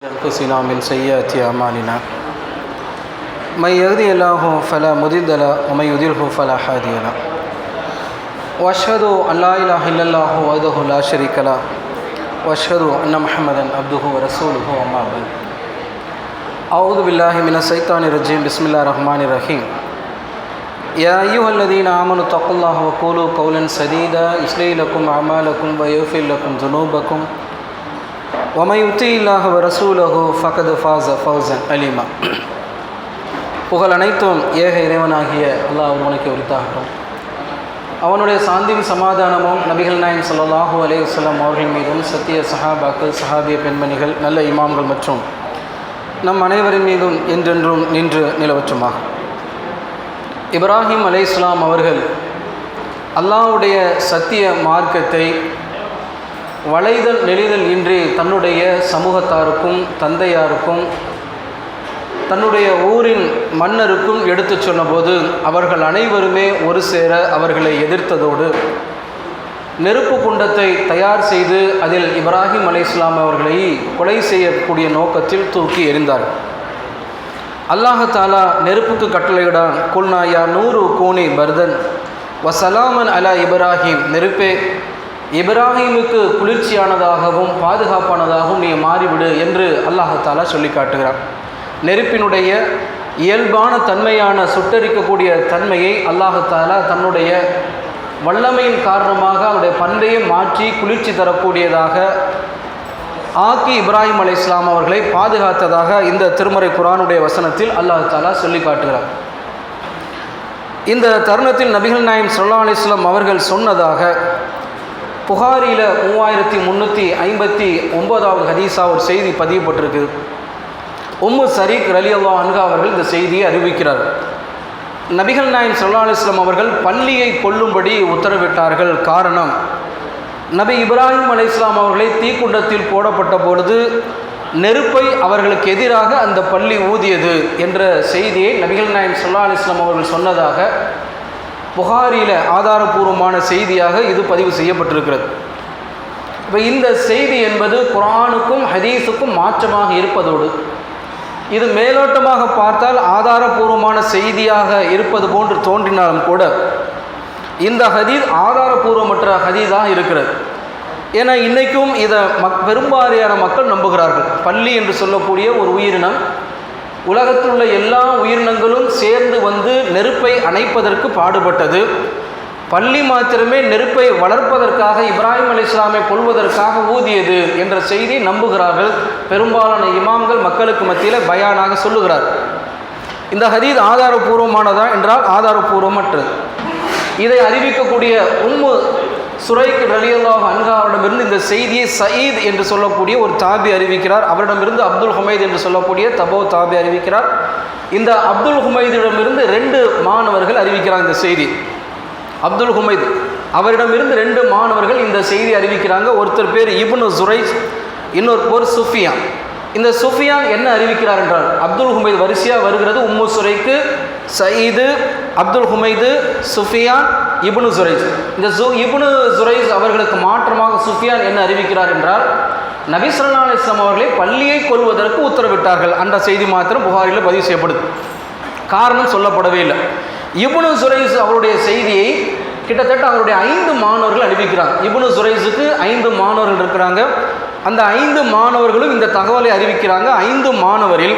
أنفسنا من سيئات أعمالنا من يهده الله فلا مضل له ومن يضلل فلا هادي له وأشهد أن لا إله إلا الله وحده لا شريك له وأشهد أن محمدا عبده ورسوله أما بعد أعوذ بالله من الشيطان الرجيم بسم الله الرحمن الرحيم يا أيها الذين آمنوا اتقوا الله وقولوا قولا سديدا يصلح لكم أعمالكم ويغفر لكم ذنوبكم ومن يطع الله ورسوله فقد فاز فوزا عظيما. புகழ் அனைத்தும் ஏக இறைவனாகிய அல்லாஹ் ஒருவனுக்கு உரித்தாகட்டும். அவனுடைய சாந்தியும் சமாதானமும் நபிகள் நாயகம் ஸல்லல்லாஹு அலைஹி வஸல்லம் அவர்கள் மீதும் சத்திய சஹாபாக்கள் சஹாபிய பெண்மணிகள் நல்ல இமாம்கள் மற்றும் நம் அனைவரின் மீதும் என்றென்றும் நின்று நிலவற்றுமாக. இப்ராஹிம் அலைஹிஸ்ஸலாம் அவர்கள் அல்லாஹ்வுடைய சத்திய மார்க்கத்தை வளைதல் நெளிதல் இன்றி தன்னுடைய சமூகத்தாருக்கும் தந்தையாருக்கும் தன்னுடைய ஊரின் மன்னருக்கும் எடுத்து சொன்னபோது அவர்கள் அனைவருமே ஒரு சேர அவர்களை எதிர்த்ததோடு நெருப்பு குண்டத்தை தயார் செய்து அதில் இப்ராஹிம் அலைஹிஸ்ஸலாம் அவர்களை கொலை செய்யக்கூடிய நோக்கத்தில் தூக்கி எறிந்தார்கள். அல்லாஹ் தஆலா நெருப்புக்கு கட்டளையிடான், குல்னா யா நூறு கூனி பர்தன் வசலாமன் அலா இப்ராஹிம், நெருப்பே இப்ராஹிமுக்கு குளிர்ச்சியானதாகவும் பாதுகாப்பானதாகவும் நீ மாறிவிடு என்று அல்லாஹ் தஆலா சொல்லி காட்டுகிறார். நெருப்பினுடைய இயல்பான தன்மையான சுட்டரிக்கக்கூடிய தன்மையை அல்லாஹ் தஆலா தன்னுடைய வல்லமையின் காரணமாக அவருடைய பண்பையை மாற்றி குளிர்ச்சி தரக்கூடியதாக ஆக்கி இப்ராஹிம் அலைஹிஸ்ஸலாம் அவர்களை பாதுகாத்ததாக இந்த திருமறை குர்ஆனுடைய வசனத்தில் அல்லாஹ் தஆலா சொல்லி காட்டுகிறார். இந்த தருணத்தில் நபிகள் நாயகம் ஸல்லல்லாஹு அலைஹி வஸல்லம் அவர்கள் சொன்னதாக புகாரியில் 3359வது ஹதீஸா ஒரு செய்தி பதியப்பட்டிருக்கு. உம்மு சரீக் ரலியல்லாஹு அன்ஹா அவர்கள் இந்த செய்தியை அறிவிக்கிறார். நபிகள் நாயகம் ஸல்லல்லாஹு அலைஹி வஸல்லம் அவர்கள் பல்லியை கொல்லும்படி உத்தரவிட்டார்கள். காரணம், நபி இப்ராஹிம் அலைஹிஸ்ஸலாம் அவர்களை தீக்குண்டத்தில் போடப்பட்ட பொழுது நெருப்பை அவர்களுக்கு எதிராக அந்த பல்லி ஊதியது என்ற செய்தியை நபிகள் நாயகம் ஸல்லல்லாஹு அலைஹி வஸல்லம் அவர்கள் சொன்னதாக புகாரியில் ஆதாரபூர்வமான செய்தியாக இது பதிவு செய்யப்பட்டிருக்கிறது. இப்போ இந்த செய்தி என்பது குர்ஆனுக்கும் ஹதீஸுக்கும் மாற்றமாக இருப்பதோடு இது மேலோட்டமாக பார்த்தால் ஆதாரபூர்வமான செய்தியாக இருப்பது போன்று தோன்றினாலும் கூட இந்த ஹதீஸ் ஆதாரபூர்வமற்ற ஹதீஸாக இருக்கிறது. ஏன்னா இன்றைக்கும் இதை பெரும்பாலான மக்கள் நம்புகிறார்கள். பல்லி என்று சொல்லக்கூடிய ஒரு உயிரினம் உலகத்தில் உள்ள எல்லா உயிரினங்களும் சேர்ந்து வந்து நெருப்பை அணைப்பதற்கு பாடுபட்டது. பல்லி மாத்திரமே நெருப்பை வளர்ப்பதற்காக இப்ராஹிம் அலைஹிஸ்ஸலாமை கொல்வதற்காக ஊதியது என்ற செய்தியை நம்புகிறார்கள். பெரும்பாலான இமாம்கள் மக்களுக்கு மத்தியில் பயானாக சொல்லுகிறார். இந்த ஹதீஸ் ஆதாரபூர்வமானதா என்றால் ஆதாரபூர்வமற்றது. இதை அறிவிக்கக்கூடிய உம்மு சுரைக் ரலியல்லாஹு அன்ஹா அவரிடமிருந்து இந்த செய்தியை சயீத் என்று சொல்லக்கூடிய ஒரு தாபி அறிவிக்கிறார். அவரிடமிருந்து அப்துல் ஹுமைத் என்று சொல்லக்கூடிய தபோ தாபி அறிவிக்கிறார். இந்த அப்துல் ஹுமைதிடமிருந்து 2 மாணவர்கள் அறிவிக்கிறார் இந்த செய்தி. அப்துல் ஹுமைத் அவரிடமிருந்து 2 மாணவர்கள் இந்த செய்தி அறிவிக்கிறாங்க. ஒருத்தர் பேர் இப்னு ஜுரைஜ், இன்னொரு பேர் சுஃபியான். இந்த சுஃபியான் என்ன அறிவிக்கிறார் என்றால், அப்துல் ஹுமைத் வரிசையாக வருகிறது. உம்மு சுரைக்கு, சயீது, அப்துல் ஹுமைது, சுஃபியான், இப்னு ஜுரைஜ். இந்த இப்னு ஜுரைஜ் அவர்களுக்கு மாற்றமாக சுஃபியான் என்ன அறிவிக்கிறார் என்றால், நபி ஸல்லல்லாஹு அலைஹி வஸல்லம் அவர்களை பல்லியை கொல்வதற்கு உத்தரவிட்டார்கள். அந்த செய்தி மாத்திரம் புகாரியில் பதிவு செய்யப்படுது. காரணம் சொல்லப்படவே இல்லை. இப்னு ஜுரைஜ் அவருடைய செய்தியை கிட்டத்தட்ட அவருடைய 5 மாணவர்கள் அறிவிக்கிறாங்க. இப்னு ஜுரைஜுக்கு 5 மாணவர்கள் இருக்கிறாங்க. அந்த 5 மாணவர்களும் இந்த தகவலை அறிவிக்கிறாங்க. 5 மாணவரில்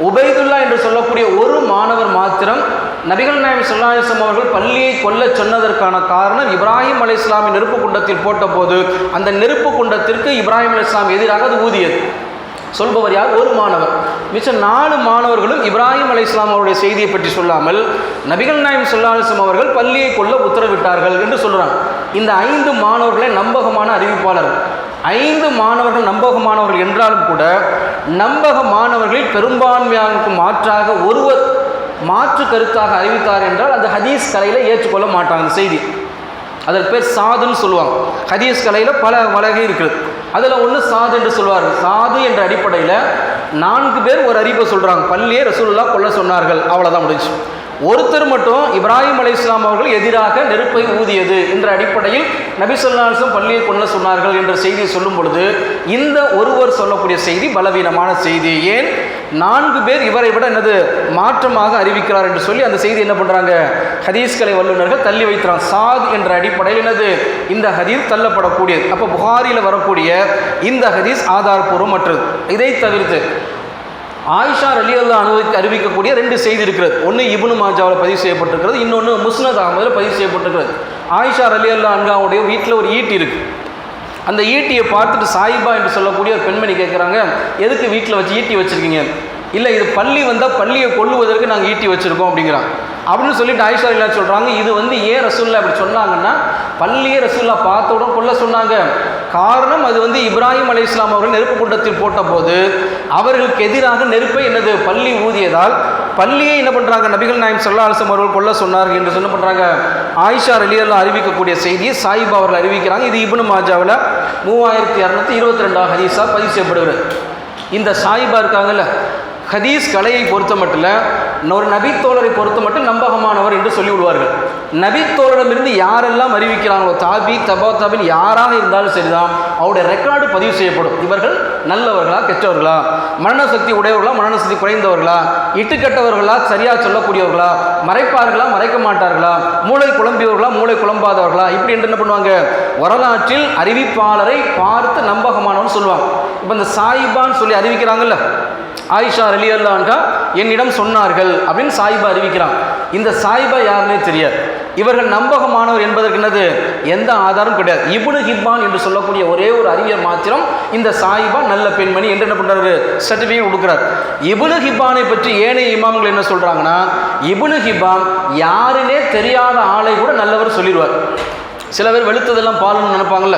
உபைதுல்லா என்று சொல்லக்கூடிய ஒரு மாணவர் மாத்திரம் நபிகள் நாயகம் ஸல்லல்லாஹு அலைஹி வஸல்லம் அவர்கள் பல்லியை கொல்ல சொன்னதற்கான காரணம், இப்ராஹிம் அலைஹிஸ்ஸலாமை நெருப்பு குண்டத்தில் போட்ட போது அந்த நெருப்பு குண்டத்திற்கு இப்ராஹிம் அலைஹிஸ்ஸலாம் எதிராக அது ஊதியது. சொல்பவர் யார்? ஒரு மாணவர். மிச்சம் 4 மாணவர்களும் இப்ராஹிம் அலைஹிஸ்ஸலாம் அவருடைய செய்தியை பற்றி சொல்லாமல் நபிகள் நாயகம் ஸல்லல்லாஹு அலைஹி வஸல்லம் அவர்கள் பல்லியை கொல்ல உத்தரவிட்டார்கள் என்று சொல்கிறாங்க. இந்த 5 மாணவர்களே நம்பகமான அறிவிப்பாளர்கள். 5 மாணவர்கள் நம்பகமானவர்கள் என்றாலும் கூட நம்பக மாணவர்களில் பெரும்பான்மையானுக்கு மாற்றாக ஒருவர் மாற்று கருத்தாக அறிவித்தார் என்றால் அந்த ஹதீஸ் கலையில் ஏற்றுக்கொள்ள மாட்டாங்க. அந்த செய்தி அதற்கு பேர் சாதுன்னு சொல்லுவாங்க. ஹதீஸ் கலையில் பல வகை இருக்குது. அதில் ஒன்று சாது என்று சொல்வார்கள். சாது என்ற அடிப்படையில் 4 பேர் ஒரு அறிவிப்பை சொல்கிறாங்க. பல்லியே ரசூலுல்லாஹ் கொல்ல சொன்னார்கள், அவ்வளோதான் முடிஞ்சு. ஒருத்தர் மட்டும் இப்ராஹிம் அலைஹிஸ்ஸலாம் அவர்கள் எதிராக நெருப்பை ஊதியது என்ற அடிப்படையில் நபி ஸல்லல்லாஹு அலைஹி வஸல்லம் பள்ளியை கொள்ள சொன்னார்கள் என்ற செய்தியை சொல்லும் பொழுது இந்த ஒருவர் சொல்லக்கூடிய செய்தி பலவீனமான செய்தி. ஏன் 4 பேர் இவரை விட என்னது மாற்றமாக அறிவிக்கிறார் என்று சொல்லி அந்த செய்தி என்ன பண்றாங்க, ஹதீஸ்களை வல்லுநர்கள் தள்ளி வைக்கிறாங்க. சாத் என்ற அடிப்படையில் என்னது இந்த ஹதீஸ் தள்ளப்படக்கூடியது. அப்போ புகாரியில் வரக்கூடிய இந்த ஹதீஸ் ஆதாரபூர்வமற்றது. இதை தவிர்த்து ஆயிஷா ரலியல்லாஹு அன்ஹா அறிவிக்கக்கூடிய 2 செய்தி இருக்கிறது. ஒன்று இப்னு மாஜாவில் பதிவு செய்யப்பட்டிருக்கிறது, இன்னொன்று முஸ்னத் அஹ்மதில் பதிவு செய்யப்பட்டிருக்கிறது. ஆயிஷா ரலியல்லாஹு அன்ஹாவுடைய வீட்டில் ஒரு ஈட்டி இருக்கு. அந்த ஈட்டியை பார்த்துட்டு சாயிபா என்று சொல்லக்கூடிய ஒரு பெண்மணி கேட்குறாங்க, எதுக்கு வீட்டில் வச்சு ஈட்டி வச்சுருக்கீங்க? இல்லை, இது பள்ளி வந்தால் பள்ளியை கொல்லுவதற்கு நாங்கள் ஈட்டி வச்சுருக்கோம் அப்படிங்கிறாங்க. அப்படின்னு சொல்லிட்டு ஆயிஷா இல்லா சொல்கிறாங்க, இது வந்து ஏன் ரசூல்லா அப்படி சொன்னாங்கன்னா, பள்ளியை ரசூல்லா பார்த்த உடனே கொல்ல சொன்னாங்க. காரணம் அது வந்து இப்ராஹிம் அலைஹிஸ்ஸலாம் அவர்கள் நெருப்பு குண்டத்தில் போட்ட போது அவர்களுக்கு எதிராக நெருப்பை என்னது பள்ளி ஊதியதால் பள்ளியை என்ன பண்ணுறாங்க, நபிகள் நாயகம் ஸல்லல்லாஹு அலைஹி வஸல்லம் அவர்கள் கொல்ல சொன்னார்கள் என்று என்ன பண்ணுறாங்க, ஆயிஷா ரலியல்லாஹு அறிவிக்கக்கூடிய செய்தியை சாயிபா அவர்கள் அறிவிக்கிறாங்க. இது இப்னு மாஜாவில் 3222 ஹதீஸாக பதிவு செய்யப்படுகிறது. இந்த சாயிபா இருக்காங்கல்ல, ஹதீஸ் கலையை பொறுத்த மட்டும் ஒரு நபித்தோழரை பொறுத்த மட்டும் நம்பகமானவர் என்று சொல்லிவிடுவார்கள். நபித்தோழரிடமிருந்து யாரெல்லாம் அறிவிக்கிறாங்களோ, தாபி தபா தாபின் யாராக இருந்தாலும் சரிதான், அவருடைய ரெக்கார்டு பதிவு செய்யப்படும். இவர்கள் நல்லவர்களா கெட்டவர்களா, மரண சக்தி உடையவர்களா மரண சக்தி குறைந்தவர்களா, இட்டுக்கட்டவர்களா சரியாக சொல்லக்கூடியவர்களா, மறைப்பார்களா மறைக்க மாட்டார்களா, மூளை குழம்பியவர்களா மூளை குழம்பாதவர்களா, இப்படி என்று என்ன பண்ணுவாங்க, வரலாற்றில் அறிவிப்பாளரை பார்த்து நம்பகமானவன் சொல்லுவாங்க. இப்போ இந்த சாயிபான்னு சொல்லி அறிவிக்கிறாங்கல்ல, ஆயிஷா ரலியல்லாஹு அன்ஹா என்னிடம் சொன்னார்கள் அப்படின்னு சாயிபா அறிவிக்கிறான். இந்த சாயிபா யாருன்னே தெரியாது. இவர்கள் நம்பகமானவர் என்பதற்கு என்னது எந்த ஆதாரம் கிடையாது. இப்னு ஹிப்பான் என்று சொல்லக்கூடிய ஒரே ஒரு அறிஞர் மாத்திரம் இந்த சாயிபா நல்ல பெண்மணி என்று என்ன பண்றாரு, சர்டிஃபிகேட் கொடுக்கிறார். இப்னு ஹிப்பானை பற்றி ஏனைய இமாம்கள் என்ன சொல்றாங்கன்னா, இப்னு ஹிப்பான் யாருன்னே தெரியாத ஆளை கூட நல்லவர் சொல்லிடுவார். சில பேர் வெளுத்ததெல்லாம் பாலுன்னு நினைப்பாங்கல்ல,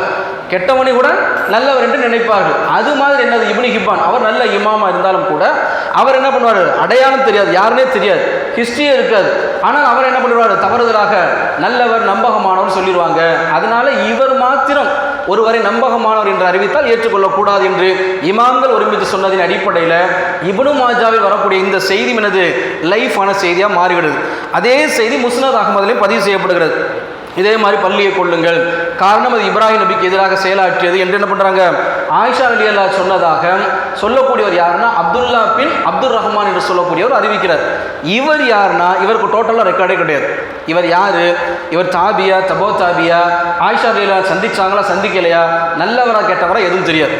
கெட்டவனை கூட நல்லவர் என்று நினைப்பார்கள். அது மாதிரி என்னது இப்னு ஹிப்பான் அவர் நல்ல இமாமா இருந்தாலும் கூட அவர் என்ன பண்ணுவார், அடையாளம் தெரியாது, யாருன்னே தெரியாது, ஹிஸ்டரியே இருக்காது. ஆனால் அவர் என்ன பண்ணுவார், தவறுதலாக நல்லவர் நம்பகமானவர் சொல்லிடுவாங்க. அதனால இவர் மாத்திரம் ஒருவரை நம்பகமானவர் என்று அறிவித்தால் ஏற்றுக்கொள்ளக்கூடாது என்று இமாம்கள் ஒருமித்து சொன்னதின் அடிப்படையில் இப்னு மாஜாவில் வரக்கூடிய இந்த செய்தி என்னது லைஃபான செய்தியாக மாறிவிடுது. அதே செய்தி முஸ்னத் அஹ்மதிலையும் பதிவு செய்யப்படுகிறது. இதே மாதிரி பள்ளியை கொள்ளுங்கள், காரணம் அது இப்ராஹிம் நபிக்கு எதிராக செயலாற்றியது என்று என்ன பண்ணுறாங்க, ஆயிஷா ரலியல்லாஹு சொன்னதாக சொல்லக்கூடியவர் யாருன்னா அப்துல்லா பின் அப்துல் ரஹ்மான் என்று சொல்லக்கூடியவர் அறிவிக்கிறார். இவர் யாருன்னா இவருக்கு டோட்டலாக ரெக்கார்டே கிடையாது. இவர் யார், இவர் தாபியா தபோ தாபியா, ஆயிஷா ரலியல்லாஹு சந்திச்சாங்களா சந்திக்கலையா, நல்லவரா கெட்டவரா எதுவும் தெரியாது.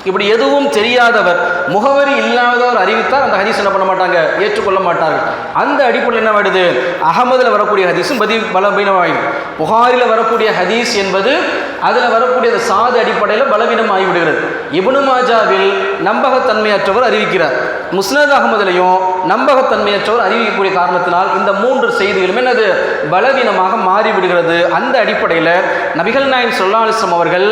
இப்படி எதுவும் தெரியாதவர், முகவரி இல்லாதவர் அறிவித்தால் அந்த ஹதீஸ் என்ன பண்ண மாட்டாங்க, ஏற்றுக்கொள்ள மாட்டார்கள். அந்த அடிப்படையில் என்ன ஆயிடுது, அகமதில் வரக்கூடிய ஹதீஸும் பலவீனமாயிடும். புகாரில் வரக்கூடிய ஹதீஸ் என்பது அதில் வரக்கூடிய சாது அடிப்படையில் பலவீனம் ஆகிவிடுகிறது. இப்னு மாஜாவில் நம்பகத்தன்மையற்றவர் அறிவிக்கிறார், முஸ்னத் அஹ்மதிலையும் நம்பகத்தன்மையற்றவர் அறிவிக்கக்கூடிய காரணத்தினால் இந்த 3 செய்திகளும் என்னது பலவீனமாக மாறிவிடுகிறது. அந்த அடிப்படையில் நபிகள் நாயகம் ஸல்லல்லாஹு அலைஹி வஸல்லம் அவர்கள்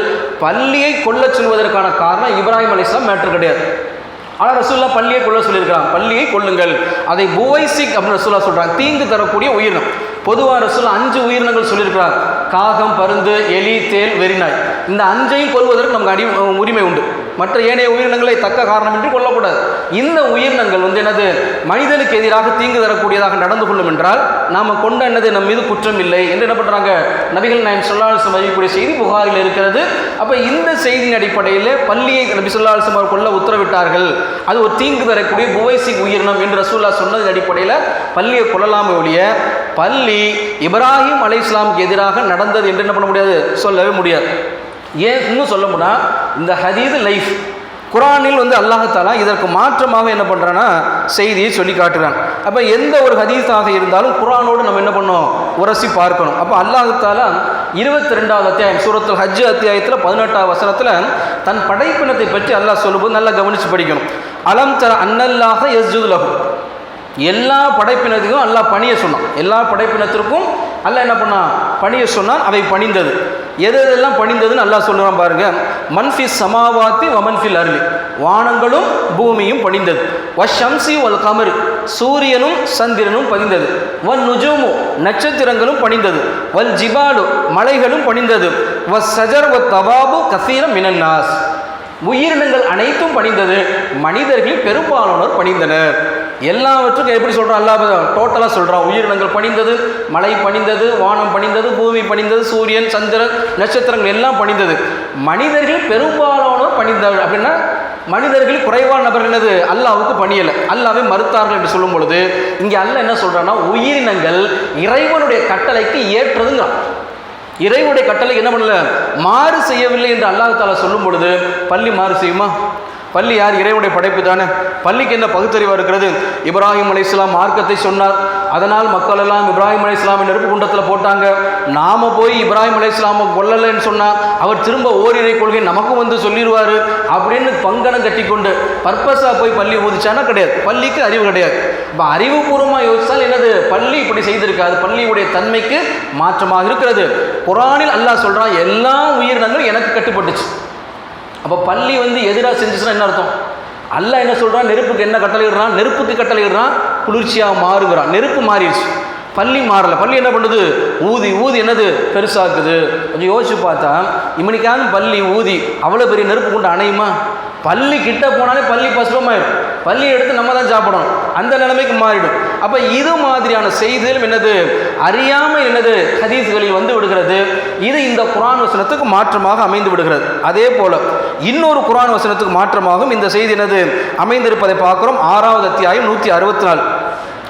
பள்ளியை கொல்ல சொல்வதற்கான காரணம் இப்ராஹிம் அலைஹிஸ்ஸலாம் மேட்டர் கிடையாது. ஆனால் ரசூல்லா பள்ளியை கொல்ல சொல்லியிருக்கிறாங்க, பள்ளியை கொல்லுங்கள். அதை புவைசிக் அப்படின்னு ரசூல்லா சொல்கிறாங்க, தீங்கு தரக்கூடிய உயிரினம். பொதுவாக ரசூல்லா 5 உயிரினங்கள் சொல்லியிருக்கிறாங்க, காகம் பருந்து எலி தேல் வெறிநாய். இந்த 5ஐயும் கொல்வதற்கு நமக்கு உரிமை உண்டு. மற்ற ஏனைய உயிரினங்களை தக்க காரணமின்றி கொல்லக்கூடாது. இந்த உயிரினங்கள் என்னது மனிதனுக்கு எதிராக தீங்கு தரக்கூடியதாக நடந்து கொள்ளும் என்றால் நாம் கொண்ட என்னது நம் மீது குற்றம் இல்லை என்று என்ன பண்ணுறாங்க, நபிகள் நாயகம் ஸல்லல்லாஹு அலைஹி வஸல்லம் அறிவிக்கக்கூடிய செய்தி புகாரில் இருக்கிறது. அப்போ இந்த செய்தியின் அடிப்படையில் பள்ளியை நபி ஸல்லல்லாஹு அலைஹி வஸல்லம் கொல்ல உத்தரவிட்டார்கள், அது ஒரு தீங்கு தரக்கூடிய புவைசிக் உயிரினம் என்று ரசூல்லா சொன்னதின் அடிப்படையில் பள்ளியை கொல்லலாமே ஒழிய பள்ளி இப்ராஹிம் அலைஹிஸ்ஸலாமுக்கு எதிராக நடந்தது என்று என்ன பண்ண முடியாது, சொல்லவே முடியாது. ஏன் இன்னும் சொல்ல முடியா, இந்த ஹதீஸ் லைஃப் குரானில் அல்லாஹ் தஆலா இதற்கு மாற்றமாக என்ன பண்ணுறான்னா செய்தியை சொல்லி காட்டுறான். அப்போ எந்த ஒரு ஹதீஸாக இருந்தாலும் குரானோடு நம்ம என்ன பண்ணோம், உரசி பார்க்கணும். அப்போ அல்லாஹ் தஆலா 22வது அத்தியாயம் சூரத்துல் ஹஜ் அத்தியாயத்தில் 18வது வசனத்தில் தன் படைப்பினத்தை பற்றி அல்லாஹ் சொல்லும்போது நல்லா கவனித்து படிக்கணும். அலம் தர அன்னல்லாஹ யஸ்ஜுது லஹு, எல்லா படைப்பினத்துக்கும் அல்லாஹ் பணிய சொன்னான். எல்லா படைப்பினத்திற்கும் அல்லாஹ் என்ன பண்ணான், பணிய சொன்னான். அவை பணிந்தது. எதெல்லாம் பணிந்ததுன்னு அல்லாஹ் சொல்லுறான் பாருங்க. மன்ஃபிஸ் சமாவாத்தி வமன்ஃபில் அர்லி, வானங்களும் பூமியும் பணிந்தது. வஷம்சி வல் கமரு, சூரியனும் சந்திரனும் பணிந்தது. வல் நுஜூமு, நட்சத்திரங்களும் பணிந்தது. வல் ஜிபாலு, மலைகளும் பணிந்தது. வஸ் சஜர் வத் தவாபு கசீரம் மினன் நாஸ், உயிரினங்கள் அனைத்தும் பணிந்தது, மனிதர்களில் பெரும்பாலானோர் பணிந்தனர். எல்லாவற்றுக்கும் எப்படி சொல்கிறான்? அல்லாஹ் டோட்டலாக சொல்கிறான். உயிரினங்கள் பணிந்தது, மழை பணிந்தது, வானம் பணிந்தது, பூமி பணிந்தது, சூரியன், சந்திரன், நட்சத்திரங்கள் எல்லாம் பணிந்தது. மனிதர்கள் பெரும்பாலானோர் பணிந்தார்கள். அப்படின்னா மனிதர்கள் குறைவான நபர்கள் என்னது அல்லாஹ்வுக்கு பணியலை, அல்லாஹ்வை மறுத்தார்கள் என்று சொல்லும் பொழுது இங்கே அல்லாஹ் என்ன சொல்கிறான்னா, உயிரினங்கள் இறைவனுடைய கட்டளைக்கு ஏற்றதுங்கிறான். இறைவனுடைய கட்டளை என்ன பண்ணல, மாறு செய்யவில்லை என்று அல்லாஹ் தஆலா சொல்லும் பொழுது பள்ளி மாறு செய்யுமா? பள்ளி யார்? இறைவனுடைய படைப்பு தானே. பள்ளிக்கு என்ன பகுத்தறிவாக இருக்கிறது? இப்ராஹிம் அலைஹிஸ்ஸலாம் மார்க்கத்தை சொன்னார், அதனால் மக்கள் எல்லாம் இப்ராஹிம் அலைஹிஸ்ஸலாமை நெருப்பு குண்டத்தில் போட்டாங்க. நாம் போய் இப்ராஹிம் அலைஹிஸ்ஸலாமை கொல்லலைன்னு சொன்னால் அவர் திரும்ப ஓரிரை கொள்கை நமக்கும் வந்து சொல்லிடுவார் அப்படின்னு பங்கனம் கட்டி கொண்டு பர்பஸாக போய் பள்ளி ஊதிச்சானா கிடையாது. பள்ளிக்கு அறிவு கிடையாது. இப்போ அறிவுபூர்வமாக யோசித்தால் என்னது, பள்ளி இப்படி செய்திருக்காது, பள்ளியுடைய தன்மைக்கு மாற்றமாக இருக்கிறது. குர்ஆனில் அல்லாஹ் சொல்கிறான், எல்லா உயிரினங்களும் எனக்கு கட்டுப்பட்டுச்சு. அப்போ பள்ளி எதிராக செஞ்சுச்சுன்னா என்ன அர்த்தம்? அல்லாஹ் என்ன சொல்கிறான்? நெருப்புக்கு என்ன கட்டளையிடுறான்? நெருப்புக்கு கட்டளையிடுறான் குளிர்ச்சியாக மாறுகிறான். நெருப்பு மாறிடுச்சு, பள்ளி மாறலை. பள்ளி என்ன பண்ணுது? ஊதி ஊதி என்னது பெருசாக்குது. கொஞ்சம் யோசிச்சு பார்த்தா இவனுக்கான பள்ளி ஊதி அவ்வளோ பெரிய நெருப்பு கொண்டு அணையுமா? பள்ளி கிட்ட போனாலே பள்ளி பசுபமாயிடும், பள்ளி எடுத்து நம்ம தான் சாப்பிடணும், அந்த நிலைமைக்கு மாறிடும். அப்போ இது மாதிரியான செய்திகளும் என்னது அறியாமல் என்னது ஹதீஸ்களில் விடுகிறது. இது இந்த குர்ஆன் வசனத்துக்கு மாற்றமாக அமைந்து விடுகிறது. அதே போல இன்னொரு குர்ஆன் வசனத்துக்கு மாற்றமாகவும் இந்த செய்தி என்னது அமைந்திருப்பதை பார்க்குறோம். 6வது அத்தியாயம் 164.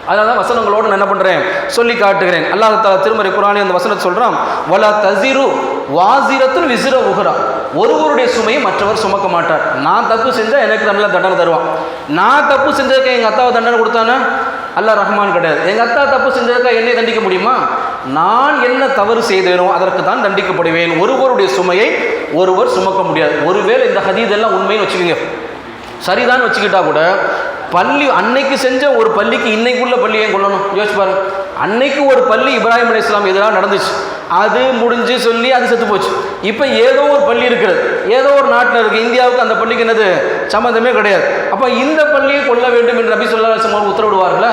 அதனால தான் வசனங்களோடு நான் என்ன பண்ணுறேன் சொல்லி காட்டுகிறேன். அல்லாஹ் தஆலா திருமறை குர்ஆனில் அந்த வசனத்தை சொல்கிறான், வலா தஸிரு வாஸிரத்துன் விஸ்ர உஹ்ரா, ஒருவருடைய சுமையை மற்றவர் சுமக்க மாட்டார். நான் தப்பு செஞ்சால் எனக்கு நல்ல தண்டனை தருவான். நான் தப்பு செஞ்சதுக்கு எங்கள் அத்தாவை தண்டனை கொடுத்தானே அல்லாஹ் ரஹ்மான் கிடையாது. எங்கள் அத்தா தப்பு செஞ்சதுக்காக என்னை தண்டிக்க முடியுமா? நான் என்ன தவறு செய்தேனோ அதற்கு தான் தண்டிக்கப்படுவேன். ஒருவருடைய சுமையை ஒருவர் சுமக்க முடியாது. ஒருவேளை இந்த ஹதீஸ் எல்லாம் உண்மைன்னு வச்சுக்கோங்க, சரிதான் வச்சுக்கிட்டா கூட பள்ளி அன்னைக்கு செஞ்ச ஒரு பள்ளிக்கு இன்னைக்குள்ள பள்ளி ஏன் கொள்ளணும்? யோசிச்சு பாருங்க. அன்னைக்கு ஒரு பள்ளி இப்ராஹிம் அலைஹிஸ்ஸலாம் எதிராக நடந்துச்சு, அது முடிஞ்சு சொல்லி அது செத்து போச்சு. இப்போ ஏதோ ஒரு பள்ளி இருக்கிறது, ஏதோ ஒரு நாட்டில் இருக்குது, இந்தியாவுக்கு அந்த பள்ளிக்கு என்னது சம்மந்தமே கிடையாது. அப்போ இந்த பள்ளியை கொள்ள வேண்டும் என்று நபி ஸல்லல்லாஹு அலைஹி வஸல்லம் உத்தரவிடுவார்களா?